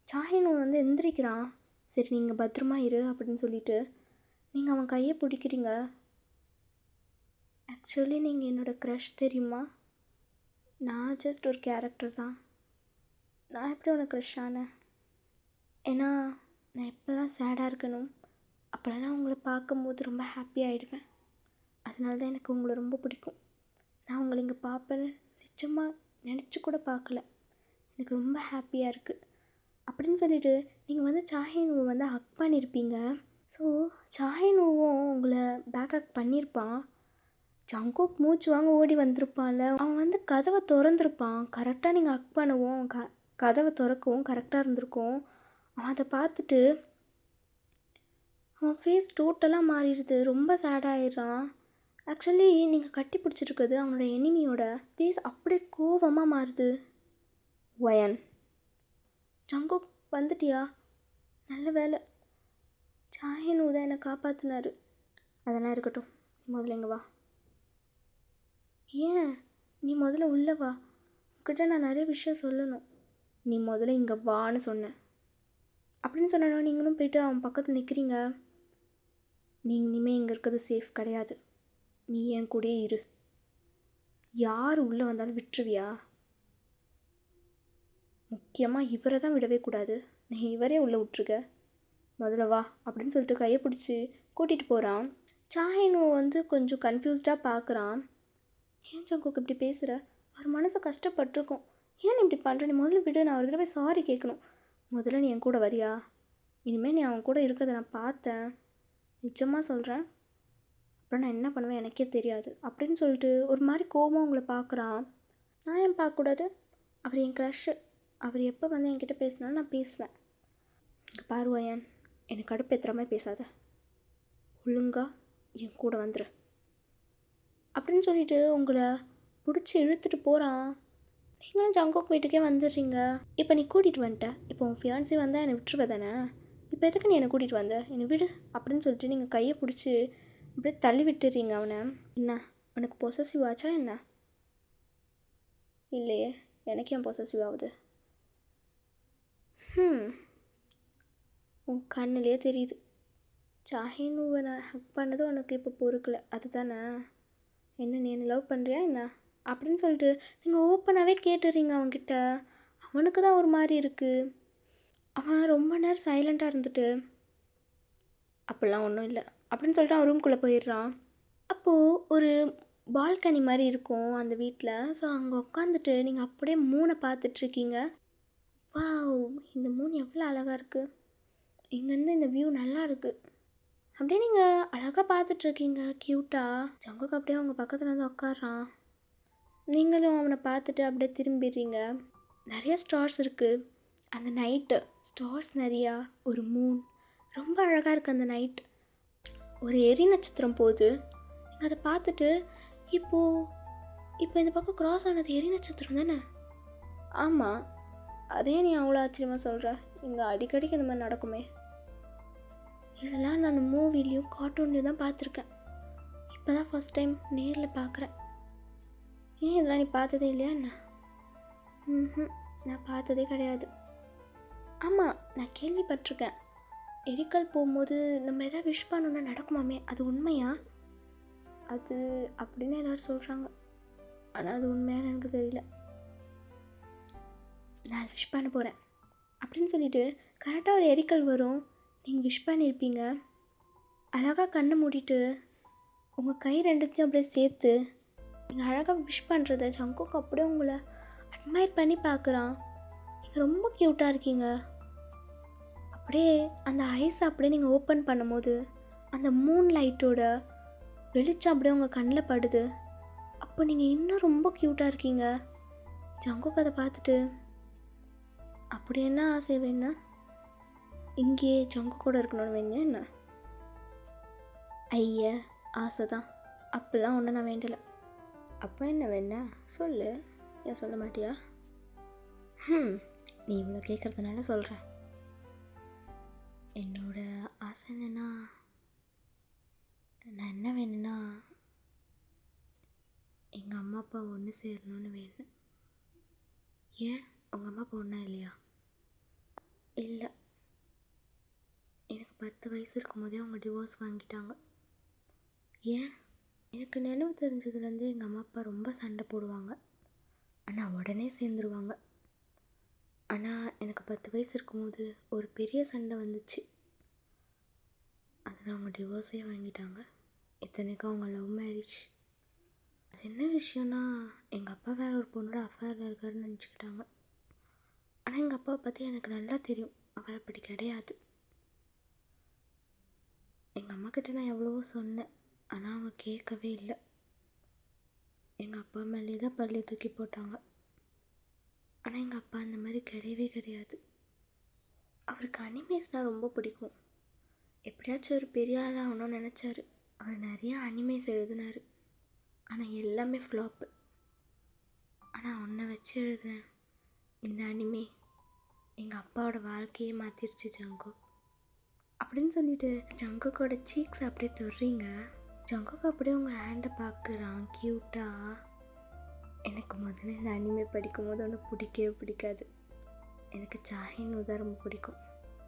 சாஹினு வந்து எந்திரிக்கிறான். சரி நீங்கள் பத்திரமா இரு அப்படின்னு சொல்லிட்டு நீங்கள் அவன் கையை பிடிக்கிறீங்க. ஆக்சுவலி நீங்கள் என்னோடய க்ரஷ் தெரியுமா? நான் ஜஸ்ட் ஒரு கேரக்டர் தான். நான் எப்படி உனக்கு க்ரஷ் ஆனேன்? ஏன்னா நான் எப்போல்லாம் சேடாக இருக்கணும் அப்போல்லாம் உங்களை பார்க்கும்போது ரொம்ப ஹாப்பி ஆகிடுவேன். அதனால தான் எனக்கு உங்களை ரொம்ப பிடிக்கும். நான் உங்களை இங்கே பார்ப்பேன்னு நிச்சயமாக நினச்சி கூட பார்க்கல. எனக்கு ரொம்ப ஹாப்பியாக இருக்குது அப்படின்னு சொல்லிட்டு நீங்கள் வந்து சாஹினுவை வந்து ஹக் பண்ணியிருப்பீங்க. ஸோ சாஹினுவும் உங்களை பேக் ஹக் பண்ணியிருப்பான். ஜங்குக் மூச்சு வாங்க ஓடி வந்திருப்பான்ல, அவன் வந்து கதவை திறந்துருப்பான். கரெக்டாக நீங்கள் ஹக் பண்ணவும் கதவை திறக்கவும் கரெக்டாக இருந்திருக்கும். அவன் அதை பார்த்துட்டு அவன் ஃபேஸ் டோட்டலாக மாறிடுது. ரொம்ப சேடாகிடுறான். ஆக்சுவலி நீங்கள் கட்டி பிடிச்சிருக்குது அவனோட எனிமியோட ஃபேஸ் அப்படியே கோவமாக மாறுது. வயன், ஜங்குக் வந்துட்டியா? நல்ல வேலை, சாஹினு தான் என்னை காப்பாற்றினாரு. அதெல்லாம் இருக்கட்டும், நீ முதல்ல இங்கே வா. ஏன்? நீ முதல்ல உள்ளே வா, உன்கிட்ட நான் நிறைய விஷயம் சொல்லணும். நீ முதல்ல இங்கே வான்னு சொன்னேன். அப்படின்னு சொன்னா நீங்களும் போயிட்டு அவன் பக்கத்தில் நிற்கிறீங்க. நீங்கள் இனிமேல் இங்கே இருக்கிறது சேஃப் கிடையாது. நீ என் கூடயே இரு. யார் உள்ளே வந்தாலும் விட்டுருவியா? முக்கியமாக இவரை தான் விடவே கூடாது. நீ இவரே உள்ளே விட்டுருக்க. முதல்ல வா அப்படின்னு சொல்லிட்டு கையை பிடிச்சி கூட்டிகிட்டு போகிறான். சாஹினு வந்து கொஞ்சம் கன்ஃபியூஸ்டாக பார்க்குறான். ஏன் ஜங்குக் இப்படி பேசுகிற? அவர் மனசு கஷ்டப்பட்டிருக்கோம். ஏன் நீ இப்படி பண்ணுற? நீ முதல்ல விடு, நான் அவர்கிட்ட போய் சாரி கேட்கணும். முதல்ல நீ என் கூட வரியா? இனிமேல் நீ அவன் கூட இருக்கிறத நான் பார்த்தேன், நிஜமாக சொல்கிறேன். அப்புறம் நான் என்ன பண்ணுவேன் எனக்கே தெரியாது அப்படின்னு சொல்லிட்டு ஒரு மாதிரி கோபமாக உங்களை பார்க்குறான். நான் ஏன் பார்க்கக்கூடாது? அவர் என் க்ரஷ்ஷு. அவர் எப்போ வந்து என்கிட்ட பேசினாலும் நான் பேசுவேன். இங்கே பாருவாயன், எனக்கு கடுப்பேற்றுற மாதிரி பேசாத. ஒழுங்கா என் கூட வந்துடு அப்படின்னு சொல்லிட்டு உங்களை பிடிச்சி இழுத்துட்டு போகிறான். நீங்களும் ஜங்குக் வீட்டுக்கே வந்துடுறீங்க. இப்போ நீ கூட்டிகிட்டு வந்துட்ட. இப்போ உன் ஃபியான்சி வந்தால் என்னை விட்டுருவ தானே? இப்போ எதுக்கு நீ என்னை கூட்டிகிட்டு வந்த? என்னை விடு அப்படின்னு சொல்லிட்டு நீங்கள் கையை பிடிச்சி அப்படியே தள்ளி விட்டுறீங்க அவனை. என்ன உனக்கு பொசசிவ் ஆச்சா என்ன? இல்லையே, எனக்கு ஏன் பொசசிவ் ஆகுது? உன் கண்ணுலேயே தெரியுது. சாஹினுவை நான் ஹக் பண்ணது உனக்கு இப்போ பொறுக்கலை அதுதானே? என்ன நீ என்ன லவ் பண்ணுறியா என்ன அப்படின்னு சொல்லிட்டு நீங்கள் ஓப்பனாகவே கேட்டுறீங்க அவன்கிட்ட. அவனுக்கு தான் ஒரு மாதிரி இருக்குது. அவன் ரொம்ப நேரம் சைலண்ட்டாக இருந்துட்டு அப்படிலாம் ஒன்றும் இல்லை அப்படின்னு சொல்லிட்டு அவன் ரூம்குள்ளே போயிடுறான். அப்போது ஒரு பால்கனி மாதிரி இருக்கும் அந்த வீட்டில். ஸோ அங்கே உட்காந்துட்டு நீங்கள் அப்படியே மூனை பார்த்துட்ருக்கீங்க. வாவ், இந்த மூன் எவ்வளோ அழகாக இருக்குது. இங்கேருந்து இந்த வியூ நல்லா இருக்குது. அப்படியே நீங்கள் அழகாக பார்த்துட்ருக்கீங்க க்யூட்டாக. ஜங்குக் அப்படியே அவங்க பக்கத்தில் வந்து உட்காடுறான். நீங்களும் அவனை பார்த்துட்டு அப்படியே திரும்பிடுறீங்க. நிறைய ஸ்டார்ஸ் இருக்குது அந்த நைட்டு. ஸ்டார்ஸ் நிறையா, ஒரு மூன், ரொம்ப அழகாக இருக்குது அந்த நைட். ஒரு எரி நட்சத்திரம் போகுது. நீங்கள் அதை பார்த்துட்டு இப்போ இந்த பக்கம் க்ராஸ் ஆனது எரி நட்சத்திரம் தானே? ஆமாம். அதே நீ அவ்வளோ ஆச்சரியமாக சொல்கிற? இங்கே அடிக்கடிக்கு இந்த மாதிரி நடக்குமே. இதெல்லாம் நான் மூவிலையும் கார்ட்டூன்லேயும் தான் பார்த்துருக்கேன். இப்போ தான் ஃபஸ்ட் டைம் நேரில் பார்க்குறேன். ஏன் இதெல்லாம் நீ பார்த்ததே இல்லையா என்ன? நான் பார்த்ததே கிடையாது. ஆமாம், நான் கேள்விப்பட்டிருக்கேன். எரிக்கல் போகும்போது நம்ம எதாவது விஷ் பண்ணோன்னா நடக்குமாமே, அது உண்மையா? அது அப்படின்னு எல்லோரும் சொல்கிறாங்க. ஆனால் அது உண்மையானு எனக்கு தெரியல. நான் விஷ் பண்ண போகிறேன் அப்படின்னு சொல்லிட்டு கரெக்டாக ஒரு எரிக்கல் வரும். நீங்கள் விஷ் பண்ணியிருப்பீங்க. அழகாக கண்ணை மூடிட்டு உங்கள் கை ரெண்டுத்தையும் அப்படியே சேர்த்து நீங்கள் அழகாக விஷ் பண்ணுறத ஜங்குக் அப்படியே உங்களை அட்மையர் பண்ணி பார்க்குறான். நீங்கள் ரொம்ப க்யூட்டாக இருக்கீங்க. அப்படியே அந்த ஐஸ் அப்படியே நீங்கள் ஓப்பன் பண்ணும்போது அந்த மூன் லைட்டோட வெளிச்சம் அப்படியே உங்கள் கண்ணில் படுது. அப்போ நீங்கள் இன்னும் ரொம்ப க்யூட்டாக இருக்கீங்க. ஜங்குக் அதை பார்த்துட்டு அப்படி என்ன ஆசை வேணா? இங்கேயே ஜங்குக் கூட இருக்கணும்னு வேணும் என்ன? ஐயா, ஆசை தான். அப்படிலாம் ஒன்றும் நான் வேண்டலை. அப்போ என்ன வேணா சொல்லு, ஏன் சொல்ல மாட்டியா? நீ இவ்வளோ கேட்குறதுனால சொல்கிறேன். என்னோட ஆசை என்னென்னா, நான் என்ன வேணும்னா எங்கள் அம்மா அப்பா ஒன்று சேரணும்னு வேணும். ஏன் உங்கள் அம்மா அப்பா ஒன்றா இல்லையா? இல்லை, எனக்கு 10 வயசு இருக்கும்போதே அவங்க டிவோர்ஸ் வாங்கிட்டாங்க. ஏன் எனக்கு நினைவு தெரிஞ்சதுலேருந்து எங்கள் அம்மா அப்பா ரொம்ப சண்டை போடுவாங்க. ஆனால் உடனே சேர்ந்துருவாங்க. ஆனால் எனக்கு 10 வயசு இருக்கும்போது ஒரு பெரிய சண்டை வந்துச்சு. அதில் அவங்க டிவோர்ஸே வாங்கிட்டாங்க. இத்தனைக்கும் அவங்க லவ் மேரேஜ். அது என்ன விஷயம்னா, எங்கள் அப்பா வேறு ஒரு பொண்ணோட அஃபேரில் இருக்காருன்னு நினச்சிக்கிட்டாங்க. ஆனால் எங்கள் அப்பாவை பற்றி எனக்கு நல்லா தெரியும், அவர் அப்படி கிடையாது. எங்கள் அம்மாக்கிட்ட நான் எவ்வளவோ சொன்னேன், ஆனால் அவங்க கேட்கவே இல்லை. எங்கள் அப்பா மேலே தான் பள்ளி தூக்கி போட்டாங்க. ஆனால் எங்கள் அப்பா அந்த மாதிரி கிடையவே கிடையாது. அவருக்கு அனிமேஸ்னால் ரொம்ப பிடிக்கும். எப்படியாச்சும் ஒரு பெரிய ஆள் ஆகணும்னு நினச்சாரு. அவர் நிறையா அனிமேஸ் எழுதினார். ஆனால் எல்லாமே ஃப்ளாப்பு. ஆனால் ஒன்றை வச்சு எழுதினேன் இந்த அனிமே எங்கள் அப்பாவோட வாழ்க்கையே மாற்றிருச்சு ஜங்குக் அப்படின்னு சொல்லிட்டு ஜங்குக்கோட சீக்ஸ் அப்படியே தொடுறீங்க. ஜங்குக் அப்படியே உங்கள் ஹேண்டை பார்க்குறான் க்யூட்டாக. எனக்கு முதல்ல இந்த அனிமே படிக்கும்போது ஒன்று பிடிக்கவே பிடிக்காது. எனக்கு சாஹின் ஊதா ரொம்ப பிடிக்கும்.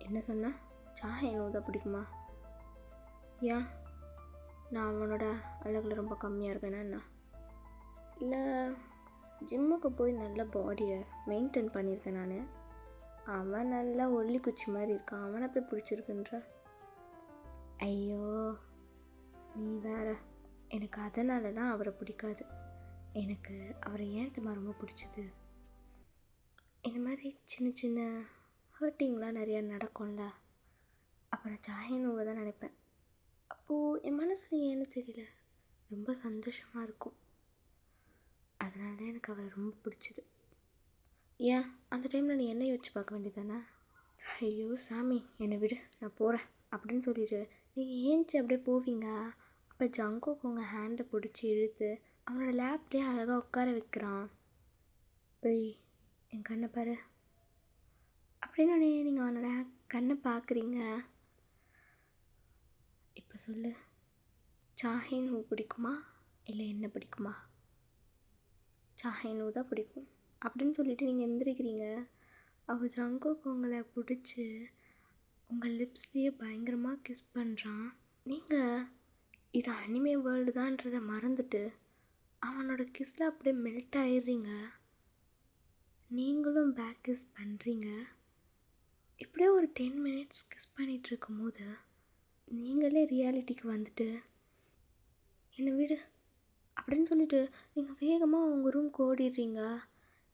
என்ன சொன்னால் சாஹின் ஊதா பிடிக்குமா? ஏன் நான் அவனோட அழகில் ரொம்ப கம்மியாக இருக்கேன்னா என்ன? இல்லை ஜிம்முக்கு போய் நல்ல பாடியை மெயின்டைன் பண்ணியிருக்கேன் நான். அவன் நல்லா ஒல்லி குச்சி மாதிரி இருக்கான், அவனை போய் பிடிச்சிருக்குன்ற. ஐயோ நீ வேற. எனக்கு அதனால தான் அவரை பிடிக்காது. எனக்கு அவரை ஏன் தெரியுமா ரொம்ப பிடிச்சது? இந்த மாதிரி சின்ன சின்ன ஹர்ட்டிங்லாம் நிறையா நடக்கும்ல, அப்போ நான் சாஹினோவை தான் நினைப்பேன். அப்போது என் மனசில் ஏன்னு தெரியல ரொம்ப சந்தோஷமாக இருக்கும். அதனால தான் எனக்கு அவரை ரொம்ப பிடிச்சிது. ஏன் அந்த டைமில் நீ என்ன யோசிச்சு பார்க்க வேண்டியதானே? ஐயோ சாமி என்னை விடு, நான் போகிறேன் அப்படின்னு சொல்லிட்டு நீங்கள் ஏஞ்சி அப்படியே போவீங்க. அப்போ ஜங்குக் உங்கள் ஹேண்டை பிடிச்சி இழுத்து அவனோட லேப்லேயே அழகாக உட்கார வைக்கிறான். ஏய் என் கண்ணை பாரு அப்படின்னு நீங்கள் அவனோட கண்ணை பார்க்குறீங்க. இப்போ சொல்லு, சாஹின் ஊ பிடிக்குமா இல்லை என்ன பிடிக்குமா? சாஹின் ஊ தான் பிடிக்கும் அப்படின்னு சொல்லிட்டு நீங்கள் எந்திரிக்கிறீங்க. அவள் ஜங்குக் உங்களை பிடிச்சி உங்கள் லிப்ஸ்லேயே பயங்கரமாக கிஸ் பண்ணுறான். நீங்கள் இது அனிமே வேர்ல்டு தான்றதை மறந்துட்டு அவனோட கிஸ்ஸில் அப்படியே மெல்ட் ஆயிடுறீங்க. நீங்களும் பேக் கிஸ் பண்ணுறீங்க. இப்படியே ஒரு 10 மினிட்ஸ் கிஸ் பண்ணிகிட்டு இருக்கும்போது நீங்களே ரியாலிட்டிக்கு வந்துட்டு என்னை விடு அப்படின்னு சொல்லிட்டு நீங்கள் வேகமாக உங்கள் ரூம்க்கு ஓடிடுறீங்க.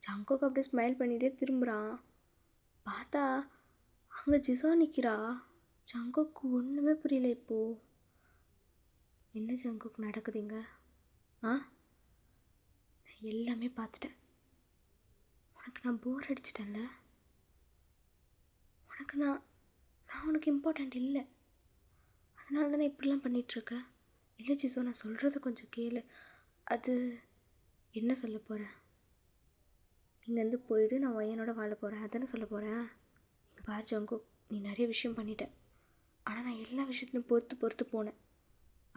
ஜங்குக் அப்படியே ஸ்மைல் பண்ணிகிட்டே திரும்புகிறான். பார்த்தா அங்கே ஜிசோ நிற்கிறா. ஜங்குக்கு ஒன்றுமே புரியல. இப்போது என்ன ஜங்குக் நடக்குதுங்க? நான் எல்லாமே பார்த்துட்டேன். உனக்கு நான் போர் அடிச்சிட்டேன்ல. உனக்கு நான் உனக்கு இம்பார்ட்டண்ட் இல்லை. அதனால தானே இப்படிலாம் பண்ணிகிட்ருக்கேன். இல்லை ஜிசோ, நான் சொல்கிறத கொஞ்சம் கேளு. அது என்ன சொல்ல போகிறேன்? இங்கேருந்து போயிடு, நான் ஒய்யனோட வாழ போகிறேன் அதானே சொல்ல போகிறேன். இங்கே பாரு ஜங்குக், நீ நிறைய விஷயம் பண்ணிட்டேன். ஆனால் நான் எல்லா விஷயத்துலையும் பொறுத்து போனேன்.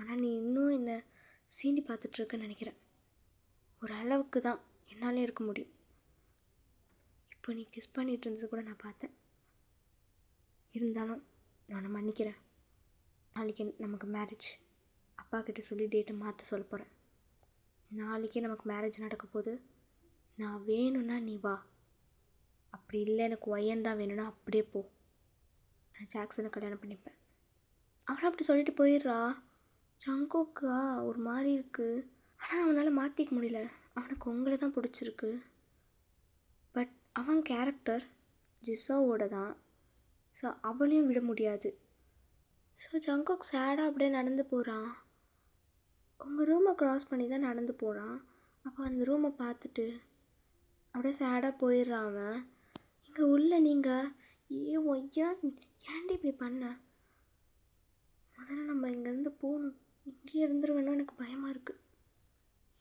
ஆனால் நீ இன்னும் என்னை சீண்டி பார்த்துட்ருக்குன்னு நினைக்கிறேன். ஒரு அளவுக்கு தான் என்னாலே இருக்க முடியும். இப்போ நீ கிஸ் பண்ணிகிட்டு இருந்தது கூட நான் பார்த்தேன். இருந்தாலும் நான் மன்னிக்கிறேன். நாளைக்கு நமக்கு மேரேஜ். அப்பா கிட்ட சொல்லி டேட்டை மாற்ற சொல்ல போகிறேன். நாளைக்கே நமக்கு மேரேஜ் நடக்க போகுது. நான் வேணும்னா நீ வா, அப்படி இல்லை எனக்கு ஒய்யன் தான் வேணும்னா அப்படியே போ. நான் ஜாக்சனை கல்யாணம் பண்ணிப்பேன். அவனை அப்படி சொல்லிட்டு போயிடுறா. ஜங்குக்கா ஒரு மாதிரி இருக்குது. ஆனால் அவனால் மாற்றிக்க முடியல. அவனுக்கு உங்களை தான் பிடிச்சிருக்கு. பட் அவன் கேரக்டர் ஜிசோவோட தான். ஸோ அவளையும் விட முடியாது. ஸோ ஜங்குக் சேடாக அப்படியே நடந்து போகிறான். உங்கள் ரூமை க்ராஸ் பண்ணி தான் நடந்து போகிறான். அப்போ அந்த ரூமை பார்த்துட்டு அப்படியே சேடாக போயிடுறான் அவன். இங்கே உள்ள நீங்கள் ஒய்யா ஏன்டி இப்படி பண்ண? முதல்ல நம்ம இங்கேருந்து போகணும். இங்கேயே இருந்துருவேணும். எனக்கு பயமாக இருக்குது.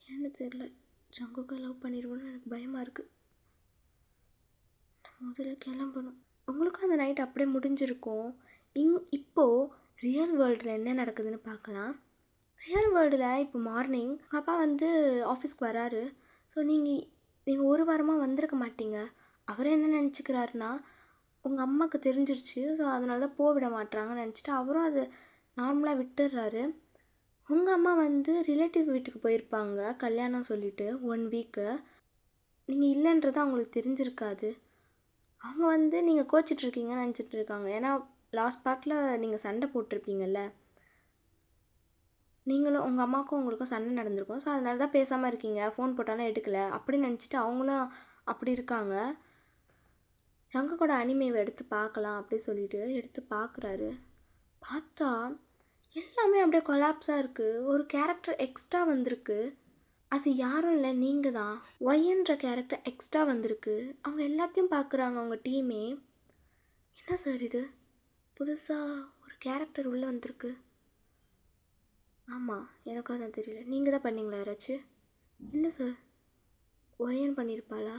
ஏன்னு தெரில, ஜங்குக்கை லவ் பண்ணிடுவேன்னு எனக்கு பயமாக இருக்குது. நான் முதல்ல கிளம்பணும். உங்களுக்கும் அந்த நைட் அப்படியே முடிஞ்சிருக்கும். இப்போது ரியல் வேர்ல்டில் என்ன நடக்குதுன்னு பார்க்கலாம். ரியல் வேர்ல்டில் இப்போ மார்னிங் அப்பா ஆஃபீஸ்க்கு வராரு. ஸோ நீங்கள் ஒரு வாரமாக வந்திருக்க மாட்டீங்க. அவரே என்ன நினச்சிக்கிறாருன்னா, உங்கள் அம்மாவுக்கு தெரிஞ்சிருச்சு, ஸோ அதனால தான் போக விட மாட்டுறாங்கன்னு நினச்சிட்டு அவரும் அதை நார்மலாக விட்டுடுறாரு. உங்கள் அம்மா வந்து ரிலேட்டிவ் வீட்டுக்கு போயிருப்பாங்க கல்யாணம் சொல்லிவிட்டு 1 வீக்கு. நீங்கள் இல்லைன்றது அவங்களுக்கு தெரிஞ்சிருக்காது. அவங்க வந்து நீங்கள் கோச்சிட்ருக்கீங்கன்னு நினச்சிட்டு இருக்காங்க. ஏன்னா லாஸ்ட் பார்ட்டில் நீங்கள் சண்டை போட்டிருப்பீங்கள்ல, நீங்களும் உங்கள் அம்மாவுக்கும் உங்களுக்கும் சண்டை நடந்திருக்கும். ஸோ அதனால தான் பேசாமல் இருக்கீங்க, ஃபோன் போட்டாலும் எடுக்கலை அப்படின்னு நினச்சிட்டு அவங்களும் அப்படி இருக்காங்க. ஜங்குக்கோட அனிமேவை எடுத்து பார்க்கலாம் அப்படி சொல்லிட்டு எடுத்து பார்க்குறாரு. பார்த்தா எல்லாமே அப்படியே கொலாப்ஸாக இருக்குது. ஒரு கேரக்டர் எக்ஸ்ட்ரா வந்திருக்கு. அது யாரும் இல்லை, நீங்கள் தான். ஒய்ன்ற கேரக்டர் எக்ஸ்ட்ரா வந்திருக்கு. அவங்க எல்லாத்தையும் பார்க்குறாங்க அவங்க டீமே. என்ன சார் இது, புதுசாக ஒரு கேரக்டர் உள்ளே வந்திருக்கு. ஆமாம், எனக்கும் அதான் தெரியல. நீங்கள் தான் பண்ணீங்களா யாராச்சும்? இல்லை சார். ஒயன் பண்ணியிருப்பாளா?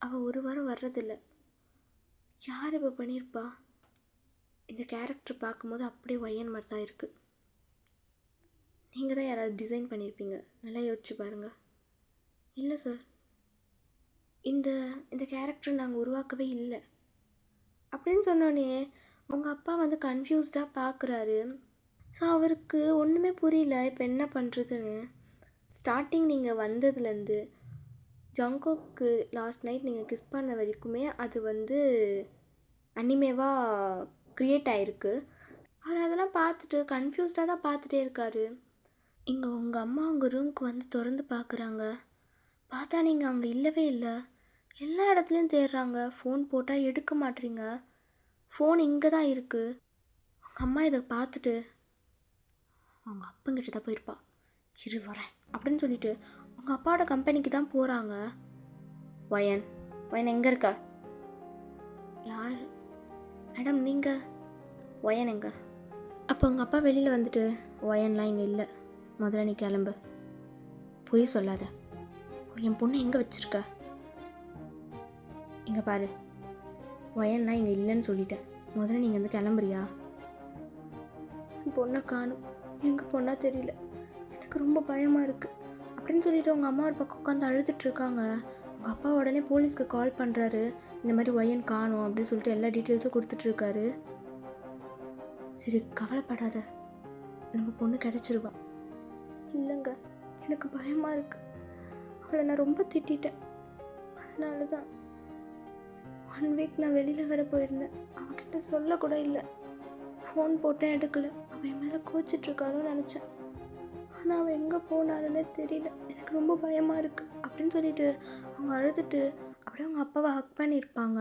அவள் ஒரு வாரம் வர்றதில்ல. யார் இப்போ பண்ணியிருப்பா? இந்த கேரக்டர் பார்க்கும்போது அப்படியே ஒயன் மாதிரி தான் இருக்குது. நீங்கள் தான் யாராவது டிசைன் பண்ணியிருப்பீங்க, நல்லா யோசிச்சு பாருங்கள். இல்லை சார், இந்த இந்த கேரக்டர் நாங்கள் உருவாக்கவே இல்லை அப்படின்னு சொன்னோடனே உங்கள் அப்பா வந்து கன்ஃபியூஸ்டாக பார்க்குறாரு. ஸோ அவருக்கு ஒன்றுமே புரியல இப்போ என்ன பண்ணுறதுன்னு. ஸ்டார்டிங் நீங்கள் வந்ததுலேருந்து ஜங்கோக்கு லாஸ்ட் நைட் நீங்கள் கிஸ் பண்ண வரைக்குமே அது வந்து அனிமேவாக க்ரியேட் ஆகிருக்கு. அவர் அதெல்லாம் பார்த்துட்டு கன்ஃபியூஸ்டாக தான் பார்த்துட்டே இருக்கார். இங்கே உங்கள் அம்மா உங்கள் ரூமுக்கு வந்து திறந்து பார்க்குறாங்க. பார்த்தா நீங்கள் அங்கே இல்லவே இல்லை. எல்லா இடத்துலையும் தேடுறாங்க. ஃபோன் போட்டால் எடுக்க மாட்டீங்க. ஃபோன் இங்கே தான் இருக்குது. உங்கள் அம்மா இதை பார்த்துட்டு அவங்க அப்பங்கிட்ட தான் போயிருப்பா, இரு வரேன் அப்படின்னு சொல்லிட்டு உங்கள் அப்பாவோட கம்பெனிக்கு தான் போகிறாங்க. ஒயன் ஒயன் எங்கே இருக்கா? யார் மேடம் நீங்கள்? ஒயன் எங்கே? அப்போ உங்கள் அப்பா வெளியில் வந்துட்டு ஒயன்லாம் இங்கே இல்லை, முதல்ல நீ கிளம்பு, பொய் சொல்லாத, என் பொண்ணு எங்கே வச்சுருக்க? இங்கே பாரு, ஒயன்லாம் இங்கே இல்லைன்னு சொல்லிட்டேன், முதல்ல நீங்கள் வந்து கிளம்புறியா? என் பொண்ணை காணும், எங்கே பொண்ணா தெரியல, எனக்கு ரொம்ப பயமாக இருக்குது அப்படின்னு சொல்லிட்டு உங்கள் அம்மா ஒரு பக்கம் உட்காந்து அழுதுட்ருக்காங்க. உங்கள் அப்பா உடனே போலீஸ்க்கு கால் பண்ணுறாரு. இந்த மாதிரி ஒயன் காணும் அப்படின்னு சொல்லிட்டு எல்லா டீட்டெயில்ஸும் கொடுத்துட்ருக்காரு. சரி கவலைப்படாத, நம்ம பொண்ணு கிடச்சிருவா. இல்லைங்க, எனக்கு பயமாக இருக்குது, அவளை நான் ரொம்ப திட்டேன், அதனால தான் 1 வீக் நான் வெளியில் வர போயிருந்தேன், அவகிட்ட சொல்லக்கூட இல்லை, ஃபோன் போட்டேன் எடுக்கலை, அவன் என் மேலே கோச்சிட்ருக்கான்னு நினச்சேன், ஆனால் அவன் எங்கே போனாலுன்னே தெரியல, எனக்கு ரொம்ப பயமாக இருக்குது அப்படின்னு சொல்லிட்டு அவங்க அழுதுட்டு அப்படியே அவங்க அப்பாவை ஹக் பண்ணியிருப்பாங்க.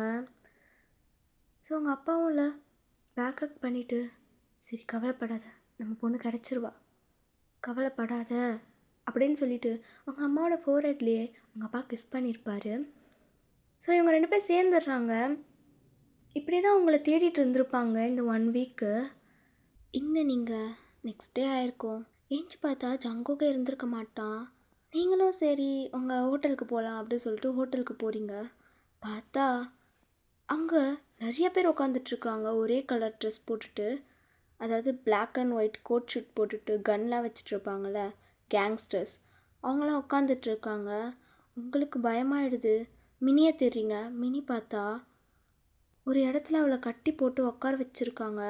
ஸோ அவங்க அப்பாவும் இல்லை பேக் ஹக் பண்ணிவிட்டு சரி கவலைப்படாத, நம்ம பொண்ணு கிடச்சிருவா, கவலைப்படாத அப்படின்னு சொல்லிட்டு அவங்க அம்மாவோட ஃபோர்ஹெட்லேயே அவங்க அப்பா கிஸ் பண்ணியிருப்பார். ஸோ இவங்க 2 பேரும் சேர்ந்துடுறாங்க. இப்படி தான் அவங்கள தேடிட்டு இருந்திருப்பாங்க இந்த 1 வீக்கு. இங்கே நீங்கள் நெக்ஸ்ட் டே ஆயிருக்கும், ஏஞ்சி பார்த்தா ஜங்கோக்கே இருந்திருக்க மாட்டான். நீங்களும் சரி உங்கள் ஹோட்டலுக்கு போகலாம் அப்படின்னு சொல்லிட்டு ஹோட்டலுக்கு போகிறீங்க. பார்த்தா அங்கே நிறைய பேர் உட்காந்துட்ருக்காங்க ஒரே கலர் ட்ரெஸ் போட்டுட்டு, அதாவது Black and White coat suit போட்டுட்டு கன்லாம் வச்சுட்ருப்பாங்கள்ல கேங்ஸ்டர்ஸ், அவங்களாம் உட்காந்துட்ருக்காங்க. உங்களுக்கு பயமாயிடுது. மினியை தெரியுங்க, மினி பார்த்தா ஒரு இடத்துல அவளை கட்டி போட்டு உட்கார வச்சுருக்காங்க.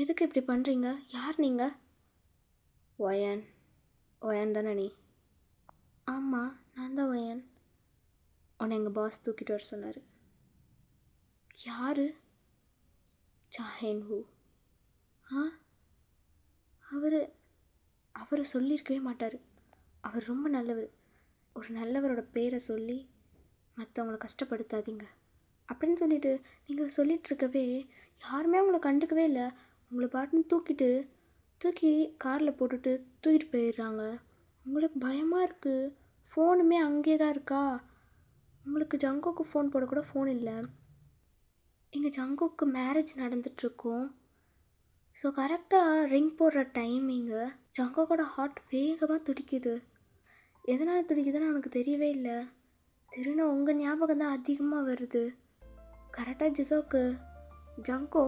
எதுக்கு இப்படி பண்ணுறீங்க? யார் நீங்கள்? ஒயன். ஒயன் தானே நீ? ஆமாம், நான் தான் ஒயன். உன்னை எங்கள் பாஸ் தூக்கிட்டு வர சொன்னார். யார்? சாஹேன் ஹூ. ஆ, அவர் சொல்லியிருக்கவே மாட்டார், அவர் ரொம்ப நல்லவர், ஒரு நல்லவரோட பேரை சொல்லி மற்றவங்கள கஷ்டப்படுத்தாதீங்க அப்படின்னு சொல்லிட்டு நீங்கள் சொல்லிகிட்ருக்கவே யாருமே அவங்கள கண்டுக்கவே இல்லை. உங்களை பாட்டுன்னு தூக்கி காரில் போட்டுட்டு தூக்கிட்டு போயிடுறாங்க. உங்களுக்கு பயமாக இருக்குது. ஃபோனுமே அங்கேயே தான் இருக்கா? உங்களுக்கு ஜங்கோக்கு ஃபோன் போடக்கூட ஃபோன் இல்லை. இங்கே ஜங்கோக்கு மேரேஜ் நடந்துகிட்ருக்கோம். ஸோ கரெக்டாக ரிங் போடுற டைமிங்கு ஜங்கோக்கோட ஹார்ட் வேகமாக துடிக்குது. எதனால் துடிக்குதுன்னு அவனுக்கு தெரியவே இல்லை. திரும்ப உங்கள் ஞாபகம் தான் அதிகமாக வருது. கரெக்டாக ஜிசோக்கு ஜங்கோ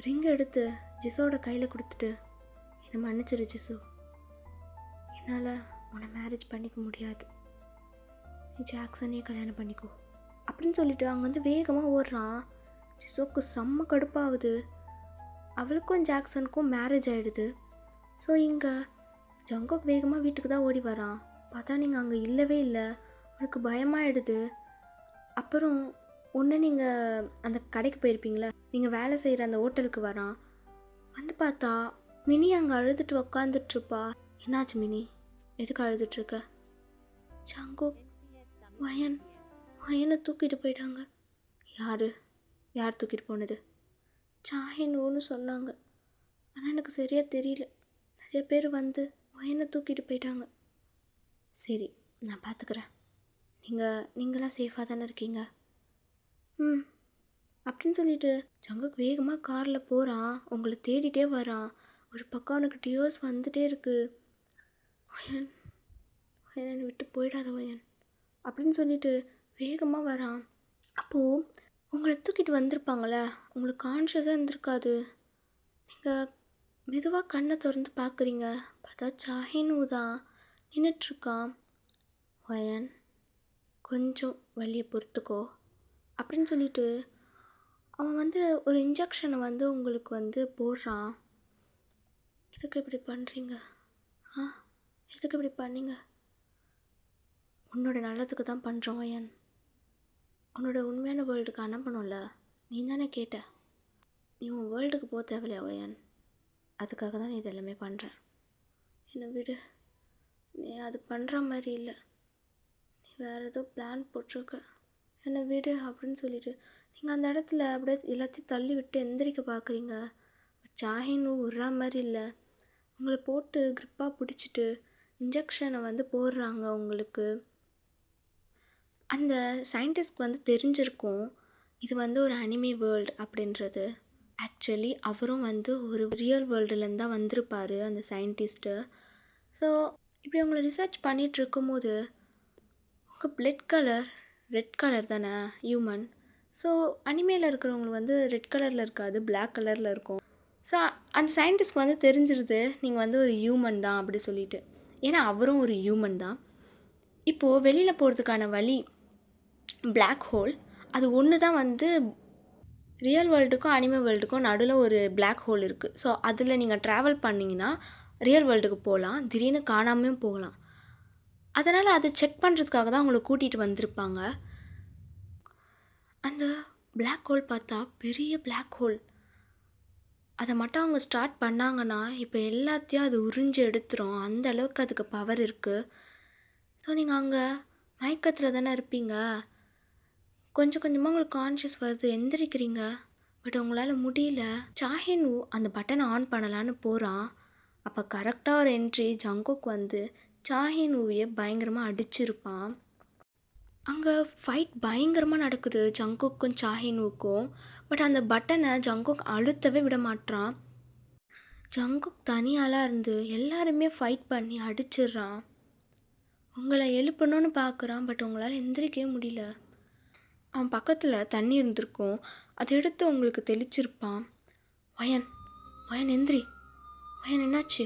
ரிங் எடுத்து ஜிசோட கையில் கொடுத்துட்டு, என்னை மன்னிச்சிரு ஜிசோ, என்னால் உன்னை மேரேஜ் பண்ணிக்க முடியாது, நீ ஜாக்சனே கல்யாணம் பண்ணிக்கோ அப்படின்னு சொல்லிட்டு அவங்க வந்து வேகமாக ஓடுறான். ஜிசோக்கு செம்ம கடுப்பாகுது. அவளுக்கும் ஜாக்சனுக்கும் மேரேஜ் ஆகிடுது. ஸோ இங்கே ஜங்கோக் வேகமாக வீட்டுக்கு தான் ஓடி வரான். பார்த்தா நீங்கள் அங்கே இல்லவே இல்லை. அவனுக்கு பயமாயிடுது. அப்புறம் ஒன்று நீங்கள் அந்த கடைக்கு போயிருப்பீங்களே, நீங்கள் வேலை செய்கிற அந்த ஹோட்டலுக்கு வரான். வந்து பார்த்தா மினி அங்கே அழுதுட்டு உக்காந்துட்ருப்பா. என்னாச்சு மினி, எதுக்கு அழுதுட்ருக்க? ஜங்கோக் வயனை தூக்கிட்டு போயிட்டாங்க. யார் தூக்கிட்டு போனது? சாஹின்னு சொன்னாங்க. ஆனால் எனக்கு சரியாக தெரியல. நிறைய பேர் வந்து வயனை தூக்கிட்டு போயிட்டாங்க. சரி, நான் பார்த்துக்கிறேன். நீங்களாம் சேஃபாக தானே இருக்கீங்க? அப்படின்னு சொல்லிட்டு ஜங்கோக் வேகமாக காரில் போகிறான். உங்களை தேடிட்டே வரான். ஒரு பக்கம் அவனுக்கு டியோர்ஸ் வந்துட்டே இருக்கு. வயன் என்னை விட்டு போயிடாத வயன் அப்படின்னு சொல்லிட்டு வேகமாக வரான். அப்போது உங்களை தூக்கிட்டு வந்திருப்பாங்களே, உங்களுக்கு கான்ஷியஸாக இருந்திருக்காது. நீங்கள் மெதுவாக கண்ணை திறந்து பார்க்குறீங்க. பார்த்தா சாஹின்னு தான் நின்றுட்டுருக்கான். வயன் கொஞ்சம் வலியை பொறுத்துக்கோ அப்படின்னு சொல்லிட்டு அவன் வந்து ஒரு இன்ஜெக்ஷனை வந்து உங்களுக்கு போடுறான். எதுக்கு இப்படி பண்ணுறீங்க? எதுக்கு இப்படி பண்ணீங்க? உன்னோட நல்லதுக்கு தான் பண்ணுறோம் வயன். உன்னோட உண்மையான வேர்ல்டுக்கு அனுப்பணும்ல, நீ தானே கேட்ட. நீ உன் வேர்ல்டுக்கு போக தேவையில்லையா வயன்? அதுக்காக தான் நீ இதெல்லாமே பண்ணுறேன். என்னை விடு, நீ அது பண்ணுற மாதிரி இல்லை. நீ வேறு ஏதோ பிளான் போட்டிருக்க. என்னை விடு அப்படின்னு சொல்லிட்டு நீங்கள் அந்த இடத்துல அப்படியே எல்லாத்தையும் தள்ளி விட்டு எந்திரிக்க பார்க்குறீங்க. பட் சாஹின்னு விட்ற மாதிரி இல்லை. உங்களை போட்டு க்ரிப்பாக பிடிச்சிட்டு இன்ஜெக்ஷனை வந்து போடுறாங்க உங்களுக்கு. அந்த சயின்டிஸ்ட்க்கு வந்து தெரிஞ்சிருக்கும் இது வந்து ஒரு அனிமி வேர்ல்டு அப்படின்றது. ஆக்சுவலி அவரும் வந்து ஒரு ரியல் வேர்ல்டுலேருந்து தான் வந்திருப்பார் அந்த சயின்டிஸ்ட்டு. ஸோ இப்படி உங்களை ரிசர்ச் பண்ணிகிட்டு இருக்கும்போது உங்கள் பிளட் கலர் ரெட் கலர் தானே, ஹியூமன். ஸோ அனிமேல இருக்கிறவங்களுக்கு வந்து ரெட் கலரில் இருக்காது, பிளாக் கலரில் இருக்கும். ஸோ அந்த சயின்டிஸ்ட் வந்து தெரிஞ்சிருது நீங்கள் வந்து ஒரு ஹியூமன் தான் அப்படி சொல்லிட்டு. ஏன்னா அவரும் ஒரு ஹியூமன் தான். இப்போது வெளியில் போகிறதுக்கான வழி பிளாக் ஹோல். அது ஒன்று தான் வந்து ரியல் வேர்ல்டுக்கும் அனிமே வேர்ல்டுக்கும் நடுவில் ஒரு பிளாக் ஹோல் இருக்குது. ஸோ அதில் நீங்கள் ட்ராவல் பண்ணிங்கன்னா ரியல் வேர்ல்டுக்கு போகலாம், திடீர்னு காணாமையும் போகலாம். அதனால் அதை செக் பண்ணுறதுக்காக தான் அவங்கள கூட்டிகிட்டு வந்திருப்பாங்க. அந்த பிளாக் ஹோல் பார்த்தா பெரிய பிளாக் ஹோல். அதை மட்டும் அவங்க ஸ்டார்ட் பண்ணாங்கன்னா இப்போ எல்லாத்தையும் அது உறிஞ்சி எடுத்துரும். அந்த அளவுக்கு அதுக்கு பவர் இருக்குது. ஸோ நீங்கள் அங்கே மயக்கத்தில் தானே இருப்பீங்க. கொஞ்சம் கொஞ்சமாக உங்களுக்கு கான்ஷியஸ் வருது, எந்திரிக்கிறீங்க. பட் உங்களால் முடியல. சாஹின் அந்த பட்டனை ஆன் பண்ணலான்னு போகிறான். அப்போ கரெக்டாக ஒரு என்ட்ரி. ஜங்கோக் வந்து சாஹின் பயங்கரமாக அடிச்சிருப்பான். அங்கே ஃபைட் பயங்கரமாக நடக்குது ஜங்கோக்கும் சாஹினுக்கும். பட் அந்த பட்டனை ஜங்கோக் அழுத்தவே விட மாட்டான். ஜங்கோக் தனியாலாம் இருந்து எல்லாருமே ஃபைட் பண்ணி அடிச்சிடுறான். உங்களை எழுப்பணும்னு பார்க்குறான். பட் உங்களால் எந்திரிக்கவே முடியல. அவன் பக்கத்தில் தண்ணி இருந்திருக்கும், அதை எடுத்து உங்களுக்கு தெளிச்சிருப்பான். வயன் எந்திரி. வயன் என்னாச்சு?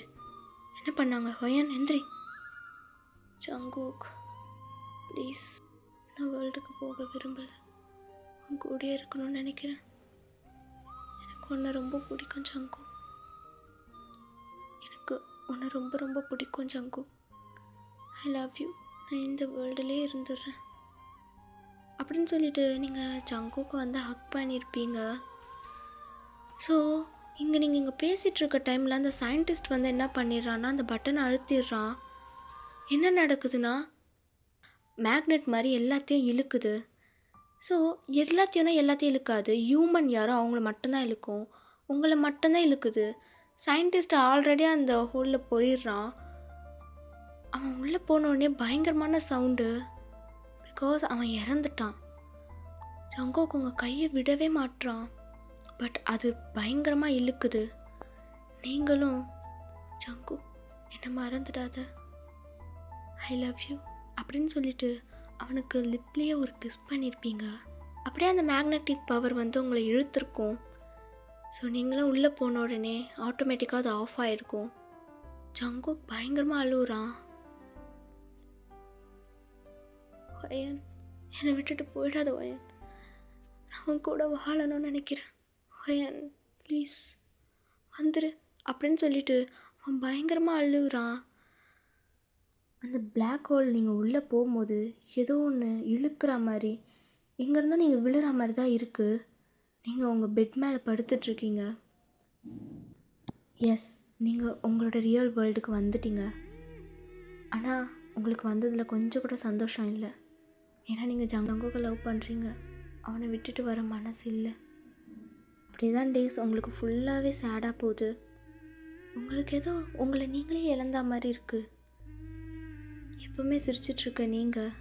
என்ன பண்ணாங்க? வயன் எந்திரி. ஜங்கோக் ப்ளீஸ், நான் வேர்ல்டுக்கு போக விரும்பலை. உன் கூடயே இருக்கணும்னு நினைக்கிறேன். எனக்கு உன்னை ரொம்ப பிடிக்கும் ஜங்கோக். எனக்கு உன்னை ரொம்ப ரொம்ப பிடிக்கும் ஜங்கோக். ஐ லவ் யூ. நான் இந்த வேர்ல்டுலேயே இருந்துடுறேன் அப்படின்னு சொல்லிட்டு நீங்கள் ஜங்கோக்கு வந்து ஹக் பண்ணியிருப்பீங்க. ஸோ நீங்கள் பேசிகிட்ருக்க டைமில் அந்த சயின்டிஸ்ட் வந்து என்ன பண்ணிடுறான்னா அந்த பட்டனை அழுத்திடுறான். என்ன நடக்குதுன்னா மேக்னெட் மாதிரி எல்லாத்தையும் இழுக்குது. ஸோ எல்லாத்தையும் இழுக்காது. ஹியூமன் யாரோ அவங்கள மட்டும்தான் இழுக்கும். உங்களை மட்டும்தான் இழுக்குது. சயின்டிஸ்ட் ஆல்ரெடி அந்த ஹோலில் போயிடுறான். அவன் உள்ளே போனோடனே பயங்கரமான சவுண்டு. பிகாஸ் அவன் இறந்துட்டான். ஜங்கோக் உங்கள் கையை விடவே மாட்டான். பட் அது பயங்கரமாக இழுக்குது. நீங்களும் ஜங்கோக் என்னை மறந்துடாத, ஐ லவ் யூ அப்படின்னு சொல்லிட்டு அவனுக்கு லிப்லேயே ஒரு கிஸ் பண்ணியிருப்பீங்க. அப்படியே அந்த மேக்னெட்டிக் பவர் வந்து உங்களை இழுத்துருக்கும். ஸோ நீங்களும் உள்ளே போன உடனே ஆட்டோமேட்டிக்காக அது ஆஃப் ஆகிருக்கும். ஜங்கோக் பயங்கரமாக அழுகுறான். வயன் என்னை விட்டுட்டு போயிடாத வயன், நான் கூட வாழணும்னு நினைக்கிறேன். வயன் ப்ளீஸ் வந்துரு அப்படின்னு சொல்லிட்டு அவன் பயங்கரமாக அழுகுறான். அந்த பிளாக் ஹோல் நீங்கள் உள்ளே போகும்போது ஏதோ ஒன்று இழுக்கிற மாதிரி, எங்கேருந்தோ நீங்கள் விழுற மாதிரி தான் இருக்குது. நீங்கள் உங்கள் பெட் மேலே படுத்துட்ருக்கீங்க. எஸ், நீங்கள் உங்களோட ரியல் வேர்ல்டுக்கு வந்துட்டீங்க. ஆனால் உங்களுக்கு வந்ததில் கொஞ்சம் கூட சந்தோஷம் இல்லை. ஏன்னா நீங்கள் ஜங்குவை லவ் பண்ணுறீங்க. அவனை விட்டுட்டு வர மனசு இல்லை. அப்படி தான் டேஸ் உங்களுக்கு ஃபுல்லாகவே சேடாக போகுது. உங்களுக்கு ஏதோ உங்களை நீங்களே இழந்த மாதிரி இருக்குது. எப்போவுமே சிரிச்சிட்ருக்க நீங்கள்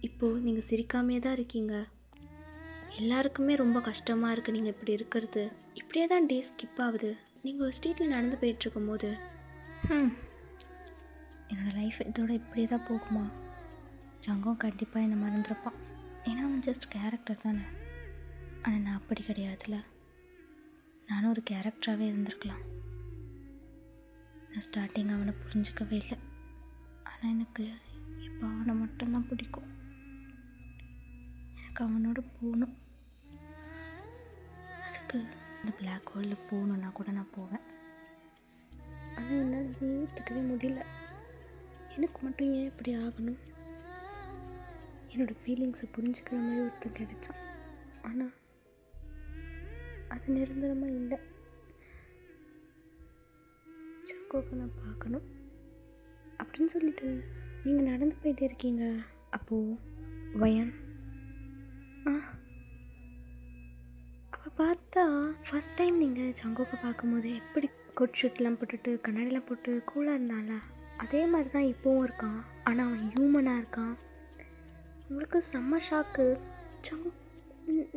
இப்போது நீங்கள் சிரிக்காமே தான் இருக்கீங்க. எல்லாருக்குமே ரொம்ப கஷ்டமாக இருக்குது நீங்கள் இப்படி இருக்கிறது. இப்படியே தான் டேஸ் ஸ்கிப் ஆகுது. நீங்கள் ஒரு ஸ்ட்ரீட்டில் நடந்து போயிட்டுருக்கும் போது என்னோடய லைஃப் இதோட இப்படியே தான் போகுமா? ஜங்கும் கண்டிப்பாக என்னை மறந்துருப்பான். ஏன்னா அவன் ஜஸ்ட் கேரக்டர் தானே. ஆனால் நான் அப்படி கிடையாதுல. நானும் ஒரு கேரக்டராகவே இருந்திருக்கலாம். நான் ஸ்டார்டிங் அவனை புரிஞ்சிக்கவே இல்லை. ஆனால் எனக்கு இப்போ அவனை மட்டும்தான் பிடிக்கும். எனக்கு அவனோட போகணும். அதுக்கு இந்த பிளாக் ஹோலில் போகணுன்னா கூட நான் போவேன். ஆனால் என்னால் இதை ஏற்றுக்கவே முடியல. எனக்கு மட்டும் ஏன் இப்படி ஆகணும்? என்னோடய ஃபீலிங்ஸை புரிஞ்சுக்கிற மாதிரி ஒருத்தன் கிடைச்சான். ஆனால் அது நிரந்தரமாக இல்லை. ஜங்கோவை நான் பார்க்கணும் அப்படின்னு சொல்லிட்டு நீங்கள் நடந்து போயிட்டே இருக்கீங்க. அப்போது வயன் அப்போ பார்த்தா ஃபஸ்ட் டைம் நீங்கள் ஜங்கோவை பார்க்கும்போது எப்படி கோட் ஷூட்லாம் போட்டுட்டு கண்ணாடிலாம் போட்டு கூலாக இருந்தால அதே மாதிரி தான் இப்போவும் இருக்கான். ஆனால் அவன் ஹியூமனாக இருக்கான். உங்களுக்கு செம்ம ஷாக்கு. ஜங்கு,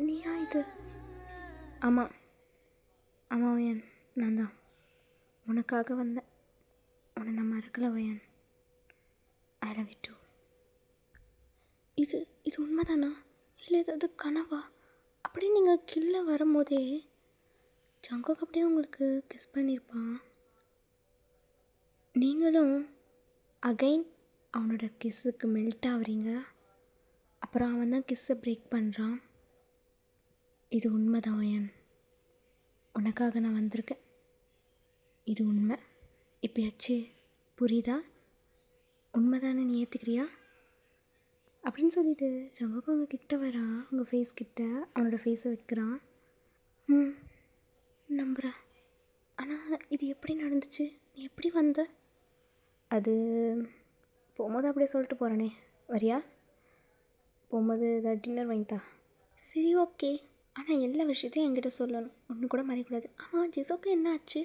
நீயா இது? ஆமாம் வயன், நான் தான் உனக்காக வந்தேன். உன்னை நான் மறக்கலை வயன். I love you too. இது உண்மைதானா இல்லை இது கனவா? அப்படியே நீங்கள் கீழே வரும்போதே ஜங்குக்கு அப்படியே உங்களுக்கு கிஸ் பண்ணியிருப்பான். நீங்களும் அகைன் அவனோட கிஸ்ஸுக்கு மெல்ட் ஆகுறீங்க. அப்புறம் அவன் தான் கிஸ்ஸை பிரேக் பண்ணுறான். இது உண்மைதான் வயன். உனக்காக நான் வந்திருக்கேன். இது உண்மை. இப்போயாச்சு புரியுதா? உண்மைதானே, நீ ஏற்றுக்கிறியா? அப்படின்னு சொல்லிட்டு ஜங்குக்கு அவங்க கிட்ட வரான். அவங்க ஃபேஸ் கிட்ட அவனோட ஃபேஸை வைக்கிறான். நம்புகிறேன். ஆனால் இது எப்படி நடந்துச்சு? நீ எப்படி வந்த? அது போகும்போது அப்படியே சொல்லிட்டு போகிறேனே, வரியா? போகும்போது ஏதாவது டின்னர் வாங்கித்தா? சரி, ஓகே. ஆனால் எல்லா விஷயத்தையும் என்கிட்ட சொல்லணும், ஒன்று கூட மறையக்கூடாது. ஆமாம், ஜிசோக்கு என்ன ஆச்சு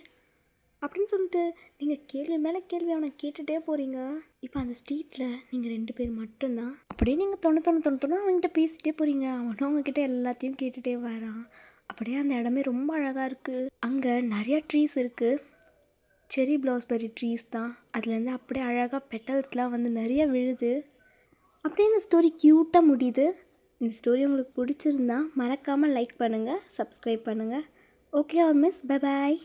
அப்படின்னு சொல்லிட்டு நீங்கள் கேள்வி மேலே கேள்வி அவனை கேட்டுகிட்டே போகிறீங்க. இப்போ அந்த ஸ்ட்ரீட்டில் நீங்கள் 2 பேர் மட்டும்தான். அப்படியே நீங்கள் தொண்ணு அவன்கிட்ட பேசிகிட்டே போகிறீங்க. அவனும் அவங்கக்கிட்ட எல்லாத்தையும் கேட்டுகிட்டே வரான். அப்படியே அந்த இடமே ரொம்ப அழகாக இருக்குது. அங்கே நிறையா ட்ரீஸ் இருக்குது. செரி ப்ளாஸ்பெரி ட்ரீஸ் தான். அதுலேருந்து அப்படியே அழகாக பெட்டல்ஸ்லாம் வந்து நிறைய விழுது. அப்படியே இந்த ஸ்டோரி க்யூட்டாக முடியுது. இந்த ஸ்டோரி உங்களுக்கு பிடிச்சிருந்தா மறக்காமல் லைக் பண்ணுங்கள், சப்ஸ்கிரைப் பண்ணுங்கள். Okay R miss, bye bye.